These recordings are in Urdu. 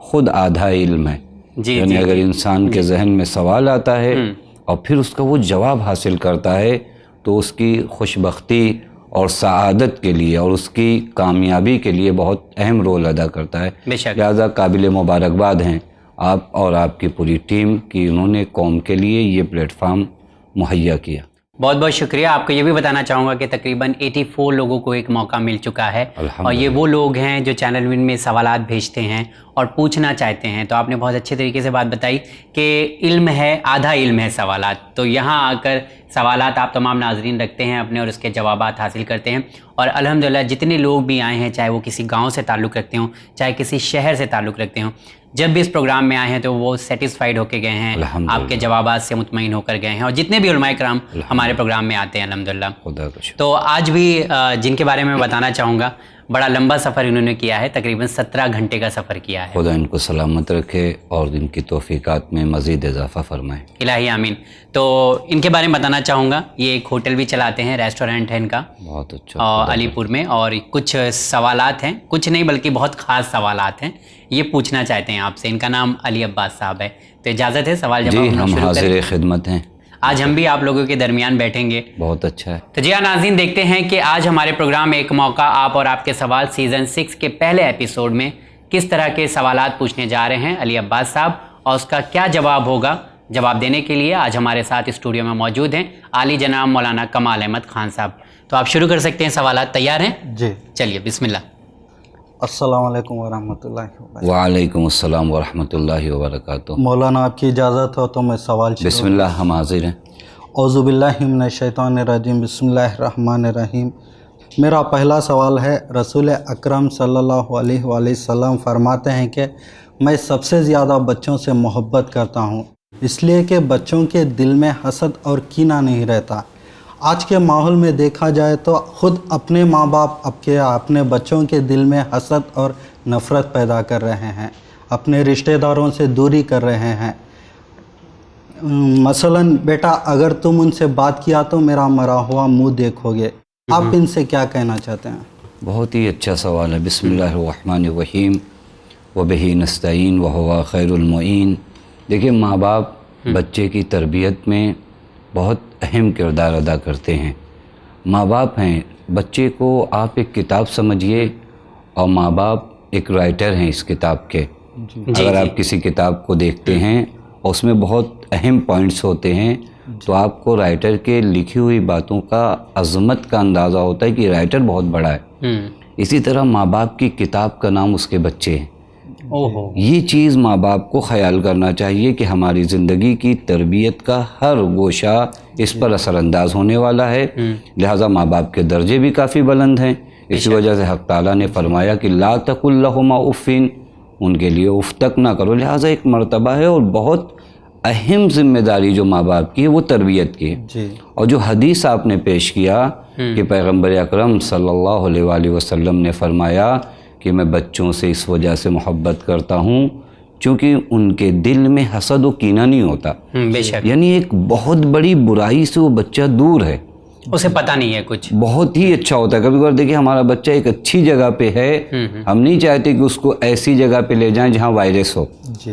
خود آدھا علم ہے. یعنی اگر انسان کے ذہن میں سوال آتا ہے اور پھر اس کا وہ جواب حاصل کرتا ہے تو اس کی خوش بختی اور سعادت کے لیے اور اس کی کامیابی کے لیے بہت اہم رول ادا کرتا ہے. لہذا قابل مبارکباد ہیں آپ اور آپ کی پوری ٹیم کی انہوں نے قوم کے لیے یہ پلیٹ فارم مہیا کیا. بہت بہت شکریہ. آپ کو یہ بھی بتانا چاہوں گا کہ تقریباً 84 لوگوں کو ایک موقع مل چکا ہے اور یہ وہ لوگ ہیں جو چینل ون میں سوالات بھیجتے ہیں اور پوچھنا چاہتے ہیں. تو آپ نے بہت اچھے طریقے سے بات بتائی کہ علم ہے، آدھا علم ہے سوالات. تو یہاں آ کر سوالات آپ تمام ناظرین رکھتے ہیں اپنے اور اس کے جوابات حاصل کرتے ہیں. اور الحمدللہ جتنے لوگ بھی آئے ہیں، چاہے وہ کسی گاؤں سے تعلق رکھتے ہوں، چاہے کسی شہر سے تعلق رکھتے ہوں، جب بھی اس پروگرام میں آئے ہیں تو وہ سیٹسفائیڈ ہو کے گئے ہیں، آپ کے جوابات سے مطمئن ہو کر گئے ہیں. اور جتنے بھی علماء کرام ہمارے پروگرام میں آتے ہیں الحمدللہ. تو آج بھی جن کے بارے میں بتانا چاہوں گا، بڑا لمبا سفر انہوں نے کیا ہے، تقریباً 17 گھنٹے کا سفر کیا ہے. خدا ان کو سلامت رکھے اور ان کی توفیقات میں مزید اضافہ فرمائے. الہی آمین. تو ان کے بارے میں بتانا چاہوں گا، یہ ایک ہوٹل بھی چلاتے ہیں، ریسٹورنٹ ہے ان کا بہت اچھا اور علی پور میں. اور کچھ سوالات ہیں، کچھ نہیں بلکہ بہت خاص سوالات ہیں، یہ پوچھنا چاہتے ہیں آپ سے. ان کا نام علی عباس صاحب ہے. تو اجازت ہے سوال جواب جی ہم حاضر خدمت ہیں. آج ہم بھی آپ لوگوں کے درمیان بیٹھیں گے. بہت اچھا ہے. تو جی ناظرین، دیکھتے ہیں کہ آج ہمارے پروگرام ایک موقع آپ اور آپ کے سوال سیزن 6 کے پہلے ایپیسوڈ میں کس طرح کے سوالات پوچھنے جا رہے ہیں علی عباس صاحب، اور اس کا کیا جواب ہوگا. جواب دینے کے لیے آج ہمارے ساتھ اسٹوڈیو میں موجود ہیں عالی جناب مولانا کمال احمد خان صاحب. تو آپ شروع کر سکتے ہیں. سوالات تیار ہیں؟ جی چلیے بسم اللہ. السلام علیکم ورحمۃ اللہ وبرکاتہ. وعلیکم السلام ورحمۃ اللہ وبرکاتہ. مولانا آپ کی اجازت ہو تو میں سوال بسم اللہ، ہم حاضر ہیں. اعوذ باللہ من الشیطان الرجیم، بسم اللہ الرحمن الرحیم. میرا پہلا سوال ہے، رسول اکرم صلی اللہ علیہ وآلہ وسلم فرماتے ہیں کہ میں سب سے زیادہ بچوں سے محبت کرتا ہوں، اس لیے کہ بچوں کے دل میں حسد اور کینہ نہیں رہتا. آج کے ماحول میں دیکھا جائے تو خود اپنے ماں باپ اپنے بچوں کے دل میں حسد اور نفرت پیدا کر رہے ہیں، اپنے رشتہ داروں سے دوری کر رہے ہیں. مثلا بیٹا اگر تم ان سے بات کیا تو میرا مرا ہوا منہ دیکھو گے. آپ ان سے کیا کہنا چاہتے ہیں؟ بہت ہی اچھا سوال ہے. بسم اللہ الرحمن الرحیم وبہ نستعین وہو خیر المعین. دیکھیں، ماں باپ بچے کی تربیت میں بہت اہم کردار ادا کرتے ہیں. ماں باپ ہیں، بچے کو آپ ایک کتاب سمجھیے اور ماں باپ ایک رائٹر ہیں اس کتاب کے. اگر آپ کسی کتاب کو دیکھتے ہیں اور اس میں بہت اہم پوائنٹس ہوتے ہیں تو آپ کو رائٹر کے لکھی ہوئی باتوں کا عظمت کا اندازہ ہوتا ہے کہ رائٹر بہت بڑا ہے. اسی طرح ماں باپ کی کتاب کا نام اس کے بچے ہیں. یہ چیز ماں باپ کو خیال کرنا چاہیے کہ ہماری زندگی کی تربیت کا ہر گوشہ اس پر اثر انداز ہونے والا ہے. لہٰذا ماں باپ کے درجے بھی کافی بلند ہیں. اسی وجہ سے حق تعالیٰ نے فرمایا کہ لا تقل لہما اف، ان کے لیے اف تک نہ کرو. لہٰذا ایک مرتبہ ہے اور بہت اہم ذمہ داری جو ماں باپ کی ہے وہ تربیت کی ہے. اور جو حدیث آپ نے پیش کیا کہ پیغمبر اکرم صلی اللہ علیہ وآلہ وسلم نے فرمایا کہ میں بچوں سے اس وجہ سے محبت کرتا ہوں چونکہ ان کے دل میں حسد و کینہ نہیں ہوتا. بے شک. یعنی ایک بہت بڑی برائی سے وہ بچہ دور ہے، اسے پتہ نہیں ہے کچھ. بہت ہی اچھا ہوتا ہے. کبھی کبھار دیکھیں ہمارا بچہ ایک اچھی جگہ پہ ہے، ہم نہیں چاہتے کہ اس کو ایسی جگہ پہ لے جائیں جہاں وائرس ہو.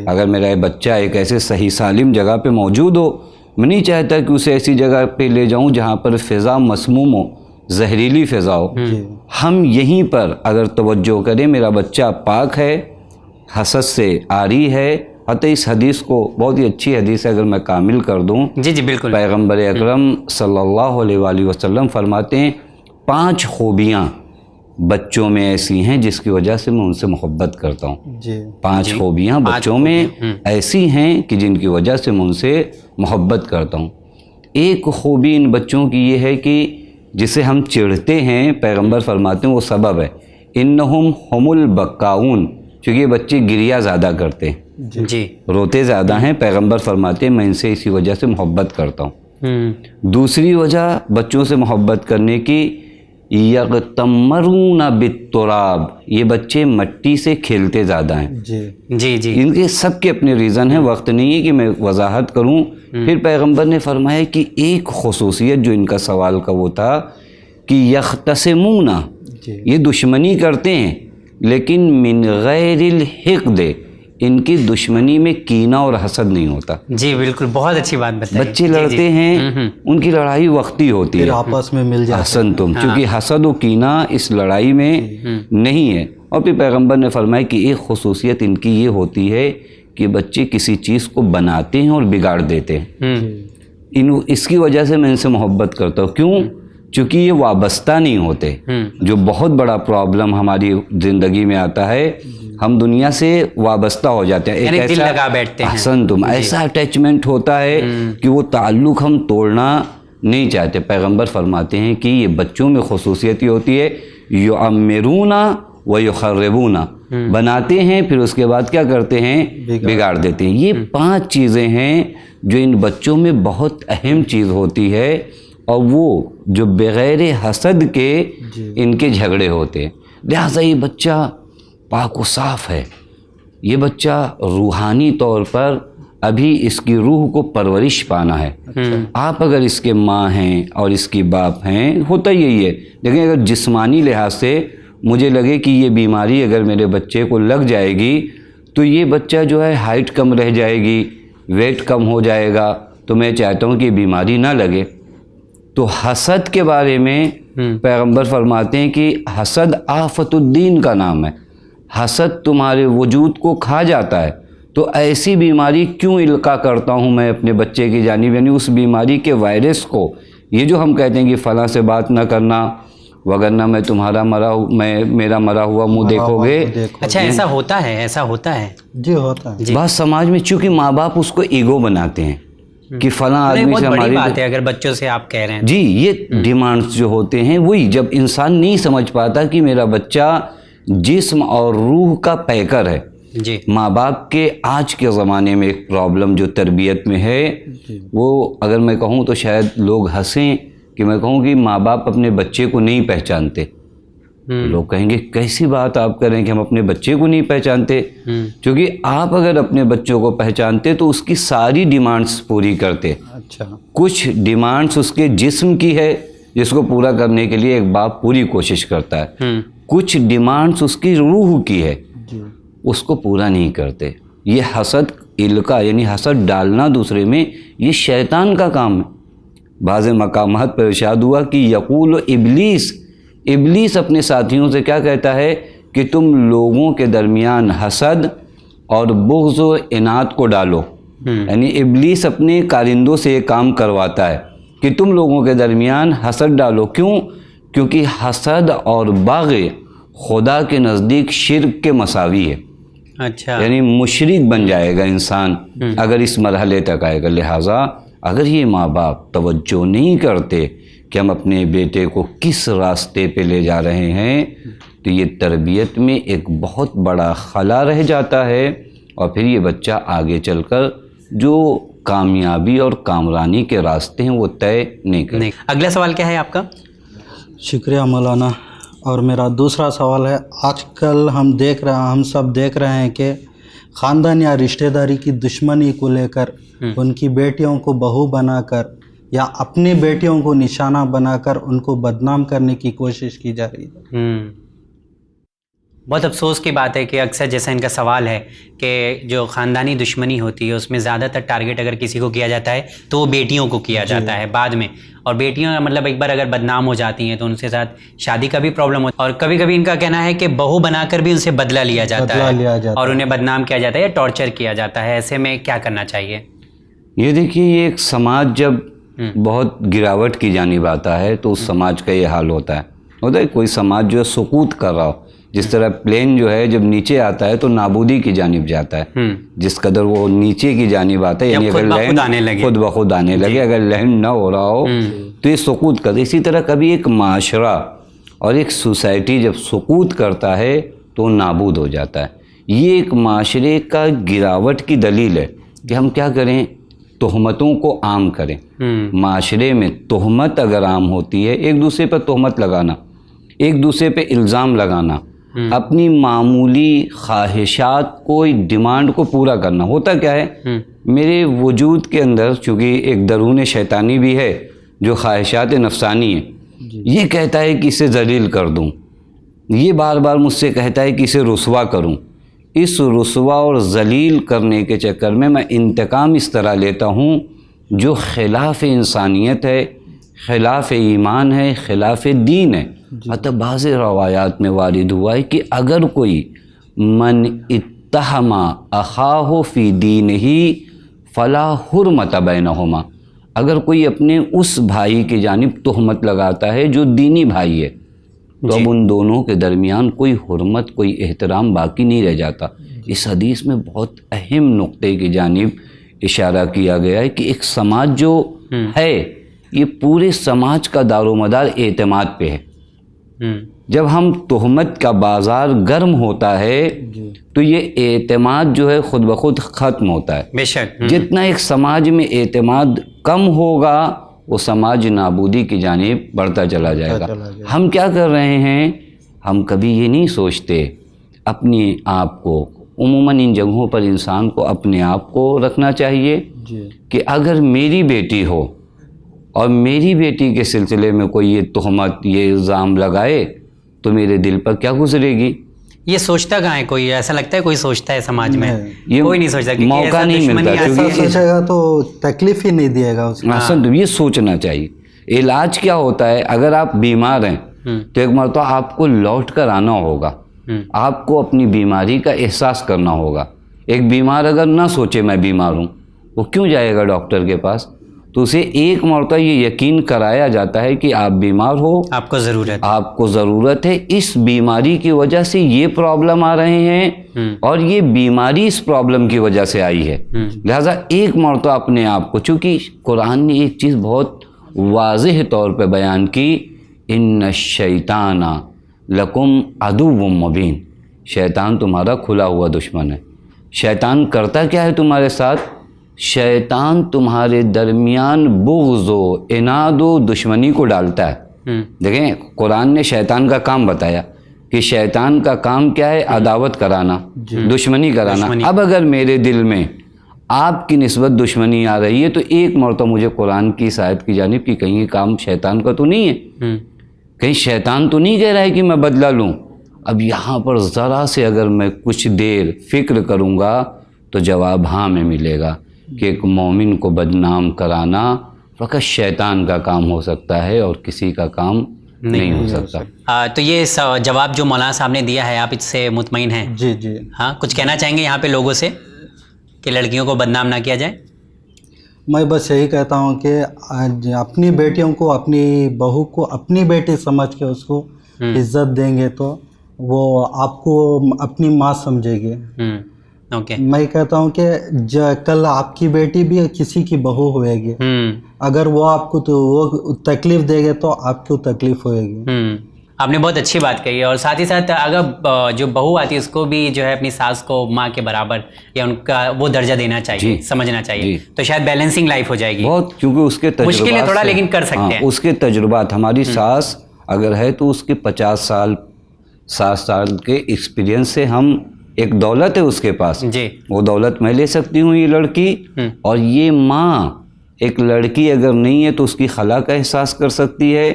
اگر میرا بچہ ایک ایسے صحیح سالم جگہ پہ موجود ہو، میں نہیں چاہتا کہ اسے ایسی جگہ پہ لے جاؤں جہاں پر فضا مسموم ہو، زہریلی فضا ہو. ہم یہیں پر اگر توجہ کریں، میرا بچہ پاک ہے، حسد سے عاری ہے. حتیٰ اس حدیث کو، بہت ہی اچھی حدیث ہے، اگر میں کامل کر دوں. جی بالکل. پیغمبر اکرم صلی اللہ علیہ وآلہ وسلم فرماتے ہیں 5 خوبیاں بچوں میں ایسی ہیں جس کی وجہ سے میں ان سے محبت کرتا ہوں. 5 خوبیاں بچوں میں ایسی ہیں کہ جن کی وجہ سے میں ان سے محبت کرتا ہوں. ایک خوبی ان بچوں کی یہ ہے کہ جسے ہم چڑھتے ہیں، پیغمبر فرماتے ہیں وہ سبب ہے. انہم ہم البکاؤن، چونکہ یہ بچے گریہ زیادہ کرتے ہیں، روتے زیادہ ہیں. پیغمبر فرماتے ہیں میں ان سے اسی وجہ سے محبت کرتا ہوں. دوسری وجہ بچوں سے محبت کرنے کی، یغتمرون بالتراب، یہ بچے مٹی سے کھیلتے زیادہ ہیں. جی ان کے سب کے اپنے ریزن ہیں، وقت نہیں ہے کہ میں وضاحت کروں. پھر پیغمبر نے فرمایا کہ ایک خصوصیت جو ان کا سوال کا وہ تھا کہ یختصمون، یہ دشمنی کرتے ہیں لیکن من غیر الحقد، ان کی دشمنی میں کینہ اور حسد نہیں ہوتا. جی بالکل، بہت اچھی بات بتائی. بچے لڑتے ہیں، ان کی لڑائی وقتی ہوتی ہے، آپس میں مل جاتے حسن تم، کیونکہ حسد و کینہ اس لڑائی میں نہیں ہے. اور پھر پیغمبر نے فرمایا کہ ایک خصوصیت ان کی یہ ہوتی ہے کہ بچے کسی چیز کو بناتے ہیں اور بگاڑ دیتے ہیں. اس کی وجہ سے میں ان سے محبت کرتا ہوں. کیوں؟ چونکہ یہ وابستہ نہیں ہوتے. جو بہت بڑا پرابلم ہماری زندگی میں آتا ہے، ہم دنیا سے وابستہ ہو جاتے ہیں. ایک دل لگا بیٹھتے ہیں. حسن تم، ایسا اٹیچمنٹ ہوتا ہے کہ وہ تعلق ہم توڑنا نہیں چاہتے. پیغمبر فرماتے ہیں کہ یہ بچوں میں خصوصیت یہ ہوتی ہے، یعمرون و یخربون، بناتے ہیں پھر اس کے بعد کیا کرتے ہیں؟ بگاڑ دیتے ہیں. یہ 5 چیزیں ہیں جو ان بچوں میں بہت اہم چیز ہوتی ہے، اور وہ جو بغیر حسد کے ان کے جھگڑے ہوتے ہیں. لہٰذا یہ بچہ پاک و صاف ہے، یہ بچہ روحانی طور پر ابھی اس کی روح کو پرورش پانا ہے. آپ اگر اس کے ماں ہیں اور اس کی باپ ہیں، ہوتا یہی ہے. لیکن اگر جسمانی لحاظ سے مجھے لگے کہ یہ بیماری اگر میرے بچے کو لگ جائے گی تو یہ بچہ جو ہے ہائٹ کم رہ جائے گی، ویٹ کم ہو جائے گا، تو میں چاہتا ہوں کہ بیماری نہ لگے. تو حسد کے بارے میں پیغمبر فرماتے ہیں کہ حسد آفت الدین کا نام ہے. حسد تمہارے وجود کو کھا جاتا ہے. تو ایسی بیماری کیوں القاء کرتا ہوں میں اپنے بچے کی جانب، یعنی اس بیماری کے وائرس کو. یہ جو ہم کہتے ہیں کہ فلاں سے بات نہ کرنا وگرنہ میں تمہارا میرا مرا ہوا منہ دیکھو گے. اچھا ایسا ہوتا ہے؟ ایسا ہوتا ہے؟ جی ہوتا ہے. بات سماج میں، چونکہ ماں باپ اس کو ایگو بناتے ہیں کہ فلاں آدمی سے ہماری بات ہے. اگر بچوں سے آپ کہہ رہے ہیں جی، یہ ڈیمانڈز جو ہوتے ہیں وہی، جب انسان نہیں سمجھ پاتا کہ میرا بچہ جسم اور روح کا پیکر ہے. جی، ماں باپ کے آج کے زمانے میں ایک پرابلم جو تربیت میں ہے، وہ اگر میں کہوں تو شاید لوگ ہنسیں کہ میں کہوں کہ ماں باپ اپنے بچے کو نہیں پہچانتے. لوگ کہیں گے کیسی بات آپ کریں کہ ہم اپنے بچے کو نہیں پہچانتے. کیونکہ آپ اگر اپنے بچوں کو پہچانتے تو اس کی ساری ڈیمانڈز پوری کرتے. اچھا، کچھ ڈیمانڈز اس کے جسم کی ہے جس کو پورا کرنے کے لیے ایک باپ پوری کوشش کرتا ہے. کچھ ڈیمانڈز اس کی روح کی ہے، اس کو پورا نہیں کرتے. یہ حسد القاء یعنی حسد ڈالنا دوسرے میں، یہ شیطان کا کام ہے. بعض مقامات پر ارشاد ہوا کہ یقول ابلیس اپنے ساتھیوں سے کیا کہتا ہے کہ تم لوگوں کے درمیان حسد اور بغض و اناد کو ڈالو. یعنی ابلیس اپنے کارندوں سے یہ کام کرواتا ہے کہ تم لوگوں کے درمیان حسد ڈالو. کیوں؟ کیونکہ حسد اور باغی خدا کے نزدیک شرک کے مساوی ہے. اچھا، یعنی مشرک بن جائے گا انسان اگر اس مرحلے تک آئے گا. لہٰذا اگر یہ ماں باپ توجہ نہیں کرتے کہ ہم اپنے بیٹے کو کس راستے پہ لے جا رہے ہیں تو یہ تربیت میں ایک بہت بڑا خلا رہ جاتا ہے، اور پھر یہ بچہ آگے چل کر جو کامیابی اور کامرانی کے راستے ہیں وہ طے نہیں کرے. اگلا سوال کیا ہے آپ کا؟ شکریہ مولانا. اور میرا دوسرا سوال ہے، آج کل ہم سب دیکھ رہے ہیں کہ خاندان یا رشتہ داری کی دشمنی کو لے کر ان کی بیٹیوں کو بہو بنا کر یا اپنی بیٹیوں کو نشانہ بنا کر ان کو بدنام کرنے کی کوشش کی جا رہی ہے. بہت افسوس کی بات ہے کہ اکثر جیسا ان کا سوال ہے کہ جو خاندانی دشمنی ہوتی ہے اس میں زیادہ تر ٹارگٹ اگر کسی کو کیا جاتا ہے تو وہ بیٹیوں کو کیا جاتا ہے بعد میں. اور بیٹیاں مطلب ایک بار اگر بدنام ہو جاتی ہیں تو ان کے ساتھ شادی کا بھی پرابلم ہوتا ہے، اور کبھی کبھی ان کا کہنا ہے کہ بہو بنا کر بھی ان سے بدلہ لیا جاتا ہے اور انہیں بدنام کیا جاتا ہے یا ٹارچر کیا جاتا ہے. ایسے میں کیا کرنا چاہیے؟ یہ دیکھیے، یہ ایک سماج جب بہت گراوٹ کی جانب آتا ہے تو اس سماج کا یہ حال ہوتا ہے. کوئی سماج جو ہے سقوط کر رہا ہو، جس طرح پلین جو ہے جب نیچے آتا ہے تو نابودی کی جانب جاتا ہے. جس قدر وہ نیچے کی جانب آتا ہے، یعنی اگر لینڈ خود بخود آنے لگے، اگر لینڈ نہ ہو رہا ہو تو یہ سقوط کرتا ہے. اسی طرح کبھی ایک معاشرہ اور ایک سوسائٹی جب سقوط کرتا ہے تو نابود ہو جاتا ہے. یہ ایک معاشرے کا گراوٹ کی دلیل ہے کہ ہم کیا کریں، تہمتوں کو عام کریں. معاشرے میں تہمت اگر عام ہوتی ہے، ایک دوسرے پر تہمت لگانا، ایک دوسرے پہ الزام لگانا، اپنی معمولی خواہشات کو ڈیمانڈ کو پورا کرنا. ہوتا کیا ہے، میرے وجود کے اندر چونکہ ایک درون شیطانی بھی ہے جو خواہشات نفسانی ہیں. یہ کہتا ہے کہ اسے ذلیل کر دوں، یہ بار بار مجھ سے کہتا ہے کہ اسے رسوا کروں. اس رسوا اور ذلیل کرنے کے چکر میں انتقام اس طرح لیتا ہوں جو خلاف انسانیت ہے، خلاف ایمان ہے، خلاف دین ہے۔ حتی بعض روایات میں وارد ہوا ہے کہ اگر کوئی من اتہم اخاہ فی دینہ فلا حرمت بینہما، اگر کوئی اپنے اس بھائی کی جانب تہمت لگاتا ہے جو دینی بھائی ہے تو اب ان دونوں کے درمیان کوئی حرمت، کوئی احترام باقی نہیں رہ جاتا۔ اس حدیث میں بہت اہم نقطے کی جانب اشارہ کیا گیا ہے کہ ایک سماج جو ہے یہ پورے سماج کا دار و مدار اعتماد پہ ہے۔ جب ہم تہمت کا بازار گرم ہوتا ہے تو یہ اعتماد جو ہے خود بخود ختم ہوتا ہے۔ بے شک جتنا ایک سماج میں اعتماد کم ہوگا وہ سماج نابودی کی جانب بڑھتا چلا جائے گا۔ ہم کیا کر رہے ہیں؟ ہم کبھی یہ نہیں سوچتے اپنے آپ کو، عموماً ان جگہوں پر انسان کو اپنے آپ کو رکھنا چاہیے کہ اگر میری بیٹی ہو اور میری بیٹی کے سلسلے میں کوئی یہ تہمت، یہ الزام لگائے تو میرے دل پر کیا گزرے گی؟ یہ سوچتا کہاں ہے کوئی؟ ایسا لگتا ہے کوئی سوچتا ہے سماج میں؟ یہ کوئی نہیں سوچتا، موقع نہیں ملتا، ایسا سوچے گا تو تکلیف ہی نہیں دیے گا اس کو۔ اصل یہ سوچنا چاہیے۔ علاج کیا ہوتا ہے؟ اگر آپ بیمار ہیں تو ایک مرتبہ آپ کو لوٹ کر آنا ہوگا، آپ کو اپنی بیماری کا احساس کرنا ہوگا۔ ایک بیمار اگر نہ سوچے میں بیمار ہوں وہ کیوں جائے گا ڈاکٹر کے پاس؟ تو اسے ایک مرتبہ یہ یقین کرایا جاتا ہے کہ آپ بیمار ہو، آپ کو ضرورت ہے، اس بیماری کی وجہ سے یہ پرابلم آ رہے ہیں اور یہ بیماری اس پرابلم کی وجہ سے آئی ہے۔ لہٰذا ایک مرتبہ اپنے آپ کو، چونکہ قرآن نے ایک چیز بہت واضح طور پہ بیان کی، ان الشیطان لکم عدو مبین، شیطان تمہارا کھلا ہوا دشمن ہے۔ شیطان کرتا کیا ہے تمہارے ساتھ؟ شیطان تمہارے درمیان بغض و عناد و دشمنی کو ڈالتا ہے۔ دیکھیں قرآن نے شیطان کا کام بتایا کہ شیطان کا کام کیا ہے؟ عداوت کرانا، دشمنی کرانا۔ اب اگر میرے دل میں آپ کی نسبت دشمنی آ رہی ہے تو ایک مرتبہ مجھے قرآن کی اس آیت کی جانب کہ کہیں یہ کام شیطان کا تو نہیں ہے، کہیں شیطان تو نہیں کہہ رہا ہے کہ میں بدلہ لوں۔ اب یہاں پر ذرا سے اگر میں کچھ دیر فکر کروں گا تو جواب ہاں میں ملے گا کہ ایک مومن کو بدنام کرانا فقط شیطان کا کام ہو سکتا ہے اور کسی کا کام نہیں ہو سکتا۔ تو یہ جواب جو مولانا صاحب نے دیا ہے آپ اس سے مطمئن ہیں؟ جی جی ہاں، کچھ کہنا چاہیں گے یہاں پہ لوگوں سے کہ لڑکیوں کو بدنام نہ کیا جائے؟ میں بس یہی کہتا ہوں کہ اپنی بیٹیوں کو، اپنی بہو کو اپنی بیٹی سمجھ کے اس کو عزت دیں گے تو وہ آپ کو اپنی ماں سمجھے گی۔ میں کہتا ہوں کہ کل آپ کی بیٹی بھی کسی کی بہو ہوئے گی، اگر وہ آپ کو تو وہ تکلیف دے گے تو آپ کو تکلیف ہوئے گی۔ آپ نے بہت اچھی بات کہی ہے، اور ساتھ ہی ساتھ اگر جو بہو آتی ہے اس کو بھی جو ہے اپنی ساس کو ماں کے برابر یا ان کا وہ درجہ دینا چاہیے، سمجھنا چاہیے، تو شاید بیلنسنگ لائف ہو جائے گی بہت، کیونکہ اس کے تجربات مشکل ہے تھوڑا لیکن کر سکتے ہیں۔ اس کے تجربات، ہماری ساس اگر ہے تو اس کے 50 سال 60 سال کے ایکسپیرینس سے ہم، ایک دولت ہے اس کے پاس، وہ دولت میں لے سکتی ہوں یہ لڑکی، اور یہ ماں ایک لڑکی اگر نہیں ہے تو اس کی خلا کا احساس کر سکتی ہے،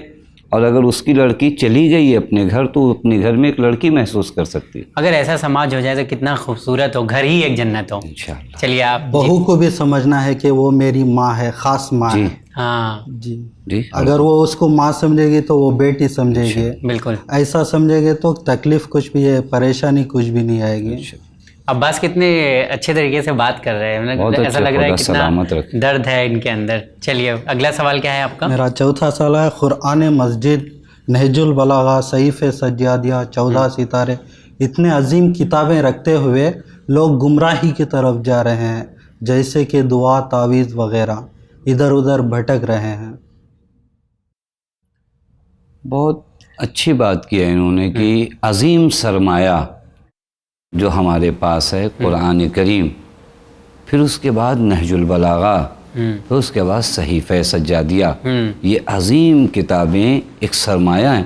اور اگر اس کی لڑکی چلی گئی ہے اپنے گھر تو اپنے گھر میں ایک لڑکی محسوس کر سکتی ہے۔ اگر ایسا سماج ہو جائے تو کتنا خوبصورت ہو، گھر ہی ایک جنت ہو انشاءاللہ۔ چلیے آپ بہو کو بھی سمجھنا ہے کہ وہ میری ماں ہے، خاص ماں ہے۔ ہاں جی، اگر وہ اس کو ماں سمجھے گی تو وہ بیٹی سمجھے گی، بالکل ایسا سمجھے گی تو تکلیف کچھ بھی ہے، پریشانی کچھ بھی نہیں آئے گی۔ عباس کتنے اچھے طریقے سے بات کر رہے ہیں، ایسا لگ رہا ہے کتنا درد ہے ان کے اندر۔ چلیے اگلا سوال کیا ہے آپ کا؟ میرا چوتھا سوال ہے، قرآن مجید، نہج البلاغہ، صحیفہ سجادیہ، 14 ستارے، اتنے عظیم کتابیں رکھتے ہوئے لوگ گمراہی کی طرف جا رہے ہیں، جیسے کہ دعا، تعویذ وغیرہ، ادھر ادھر بھٹک رہے ہیں۔ بہت اچھی بات کی ہے انہوں نے کہ عظیم سرمایہ جو ہمارے پاس ہے قرآن کریم، پھر اس کے بعد نہج البلاغہ، پھر اس کے بعد صحیفہ سجادیہ، یہ عظیم کتابیں ایک سرمایہ ہیں،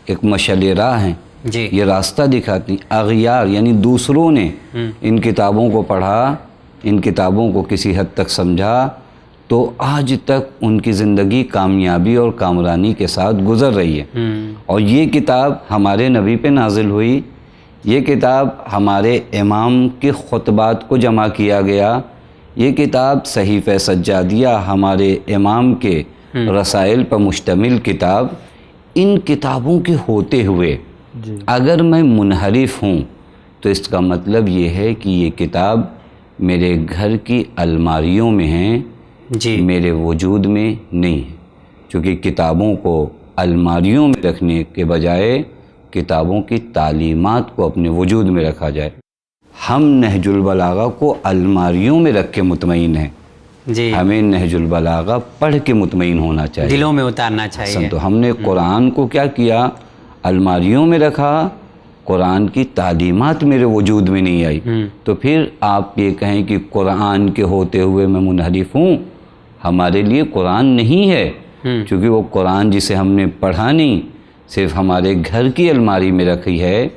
ایک مشعل راہ ہیں، یہ راستہ دکھاتی۔ اغیار یعنی دوسروں نے ان کتابوں کو پڑھا، ان کتابوں کو کسی حد تک سمجھا تو آج تک ان کی زندگی کامیابی اور کامرانی کے ساتھ گزر رہی ہے۔ اور یہ کتاب ہمارے نبی پہ نازل ہوئی، یہ کتاب ہمارے امام کے خطبات کو جمع کیا گیا. یہ کتاب صحیفہ سجادیہ ہمارے امام کے رسائل پر مشتمل کتاب. ان کتابوں کے ہوتے ہوئے اگر میں منحرف ہوں تو اس کا مطلب یہ ہے کہ یہ کتاب میرے گھر کی الماریوں میں ہیں, میرے وجود میں نہیں ہے. چونکہ کتابوں کو الماریوں میں رکھنے کے بجائے کتابوں کی تعلیمات کو اپنے وجود میں رکھا جائے. ہم نہج البلاغہ کو الماریوں میں رکھ کے مطمئن ہیں, ہمیں نہج البلاغہ پڑھ کے مطمئن ہونا چاہیے, دلوں میں اتارنا چاہیے. تو ہم نے قرآن کو کیا کیا, الماریوں میں رکھا, قرآن کی تعلیمات میرے وجود میں نہیں آئی. تو پھر آپ یہ کہیں کہ قرآن کے ہوتے ہوئے میں منحرف ہوں, ہمارے لیے قرآن نہیں ہے, چونکہ وہ قرآن جسے ہم نے پڑھا نہیں, صرف ہمارے گھر کی الماری میں رکھی ہے.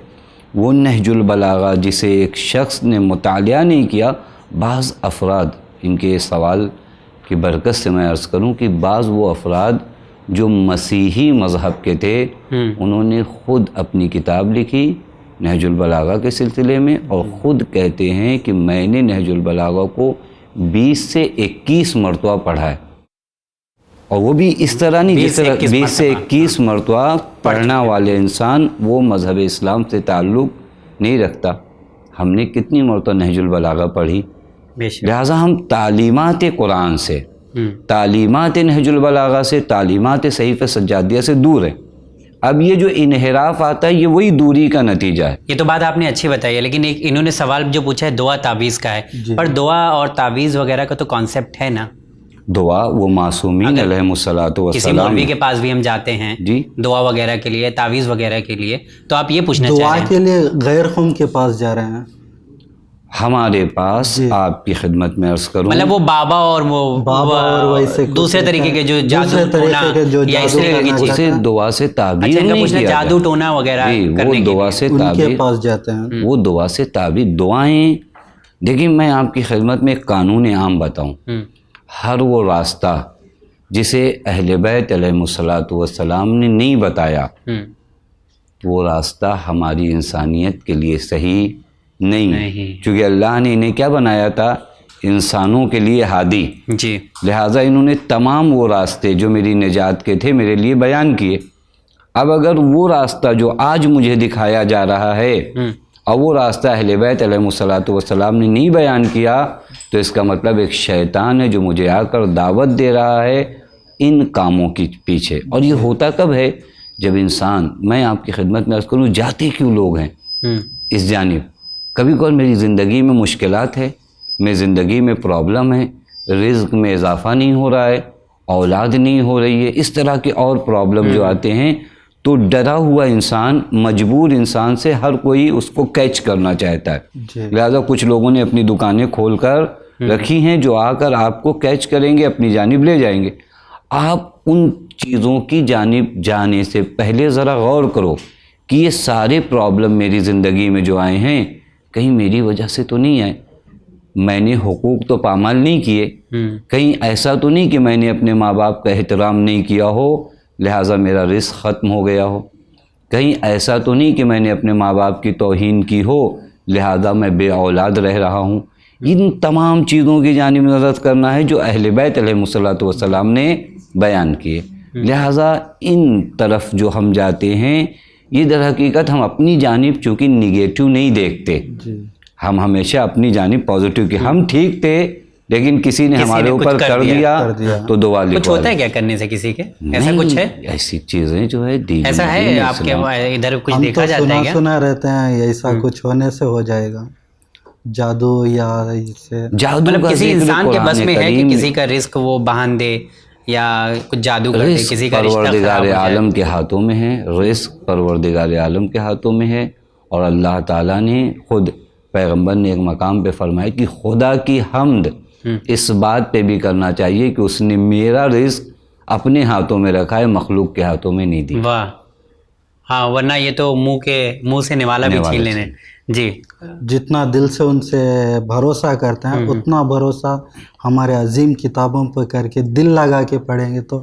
وہ نہج البلاغہ جسے ایک شخص نے مطالعہ نہیں کیا. بعض افراد, ان کے سوال کی برکت سے میں عرض کروں کہ بعض وہ افراد جو مسیحی مذہب کے تھے, انہوں نے خود اپنی کتاب لکھی نہج البلاغہ کے سلسلے میں, اور خود کہتے ہیں کہ میں نے نہج البلاغہ کو 20 سے 21 مرتبہ پڑھا ہے. اور وہ بھی اس طرح نہیں جس طرح 20 سے 21 مرتبہ پڑھنا والے انسان وہ مذہب اسلام سے تعلق نہیں رکھتا. ہم نے کتنی مرتبہ نہج البلاغہ پڑھی, لہٰذا ہم تعلیمات قرآن سے, تعلیمات نہج البلاغہ سے, تعلیمات صحیفہ سجادیہ سے دور ہیں. اب یہ جو انحراف آتا ہے یہ وہی دوری کا نتیجہ ہے. یہ تو بات آپ نے اچھی بتائی ہے, لیکن ایک انہوں نے سوال جو پوچھا ہے دعا تعویذ کا ہے, پر دعا اور تعویذ وغیرہ کا تو کانسیپٹ ہے نا. دعا وہ معصومین علیہم الصلاۃ والسلام, کسی مولوی کے پاس بھی ہم جاتے ہیں دعا وغیرہ کے لیے, تعویذ وغیرہ کے لیے, تو آپ یہ پوچھنا چاہ رہے ہیں دعا کے لیے غیر قوم کے پاس جا رہے ہیں. ہمارے پاس آپ کی خدمت میں عرض کروں, مطلب وہ بابا اور وہ دوسرے طریقے کے جو جادو ٹونا یا اس طریقے کی اسے دعا سے تعبیر نہیں کیا, جادو ٹونا وغیرہ وہ دعا سے تعبیر, پاس جاتے ہیں وہ دعا سے تعبیر دعائیں. دیکھیں میں آپ کی خدمت میں ایک قانون عام بتاؤں, ہر وہ راستہ جسے اہل بیت علیہ الصلاۃ والسلام نے نہیں بتایا, وہ راستہ ہماری انسانیت کے لیے صحیح نہیں, چونکہ اللہ نے انہیں کیا بنایا تھا, انسانوں کے لیے ہادی. لہٰذا انہوں نے تمام وہ راستے جو میری نجات کے تھے میرے لیے بیان کیے. اب اگر وہ راستہ جو آج مجھے دکھایا جا رہا ہے اور وہ راستہ اہل بیت علیہ الصلاۃ والسلام نے نہیں بیان کیا, تو اس کا مطلب ایک شیطان ہے جو مجھے آ کر دعوت دے رہا ہے ان کاموں کے پیچھے. اور یہ ہوتا کب ہے, جب انسان, میں آپ کی خدمت میں عرض کروں, جاتے کیوں لوگ ہیں اس جانب. کبھی کبھار میری زندگی میں مشکلات ہے, میری زندگی میں پرابلم ہے, رزق میں اضافہ نہیں ہو رہا ہے, اولاد نہیں ہو رہی ہے, اس طرح کے اور پرابلم جو آتے ہیں, تو ڈرا ہوا انسان, مجبور انسان سے ہر کوئی اس کو کیچ کرنا چاہتا ہے. لہذا کچھ لوگوں نے اپنی دکانیں کھول کر رکھی ہیں جو آ کر آپ کو کیچ کریں گے, اپنی جانب لے جائیں گے. آپ ان چیزوں کی جانب جانے سے پہلے ذرا غور کرو کہ یہ سارے پرابلم میری زندگی میں جو آئے ہیں کہیں میری وجہ سے تو نہیں آئے, میں نے حقوق تو پامال نہیں کیے, کہیں ایسا تو نہیں کہ میں نے اپنے ماں باپ کا احترام نہیں کیا ہو لہٰذا میرا رزق ختم ہو گیا ہو, کہیں ایسا تو نہیں کہ میں نے اپنے ماں باپ کی توہین کی ہو لہذا میں بے اولاد رہ رہا ہوں. ان تمام چیزوں کی جانب نظر کرنا ہے جو اہل بیت علیہ الصلاۃ والسلام نے بیان کیے. لہٰذا ان طرف جو ہم جاتے ہیں, یہ در حقیقت ہم اپنی جانب چونکہ نگیٹو نہیں دیکھتے, ہم ہمیشہ اپنی جانب پازیٹیو کہ ہم ٹھیک تھے لیکن کسی نے ہمارے اوپر کر دیا تو دعا لکھوا. کچھ ہوتا ہے کیا کرنے سے کسی کے, ایسا کچھ ہے, ایسی چیزیں جو ہے دین, ایسا ہے آپ کے ادھر کچھ دیکھا جاتا ہے کیا؟ سنا رہتے ہیں ایسا کچھ ہونے سے ہو جائے گا, جادو یا اسے جادو, مطلب کسی انسان کے بس میں ہے کہ کسی کا رزق وہ بہان دے یا کچھ جادو کر دے, کسی کا رشتہ پروردگار عالم کے ہاتھوں میں ہے, رزق پروردگار عالم کے ہاتھوں میں ہے. اور اللہ تعالیٰ نے خود, پیغمبر نے ایک مقام پہ فرمایا کہ خدا کی حمد اس بات پہ بھی کرنا چاہیے کہ اس نے میرا رزق اپنے ہاتھوں میں رکھا ہے, مخلوق کے ہاتھوں میں نہیں دی. واہ, ہاں, ورنہ یہ تو منہ سے نوالا بھی چھین لینے. جی, جتنا دل سے ان سے بھروسہ کرتے ہیں اتنا بھروسہ ہمارے عظیم کتابوں پہ کر کے دل لگا کے پڑھیں گے تو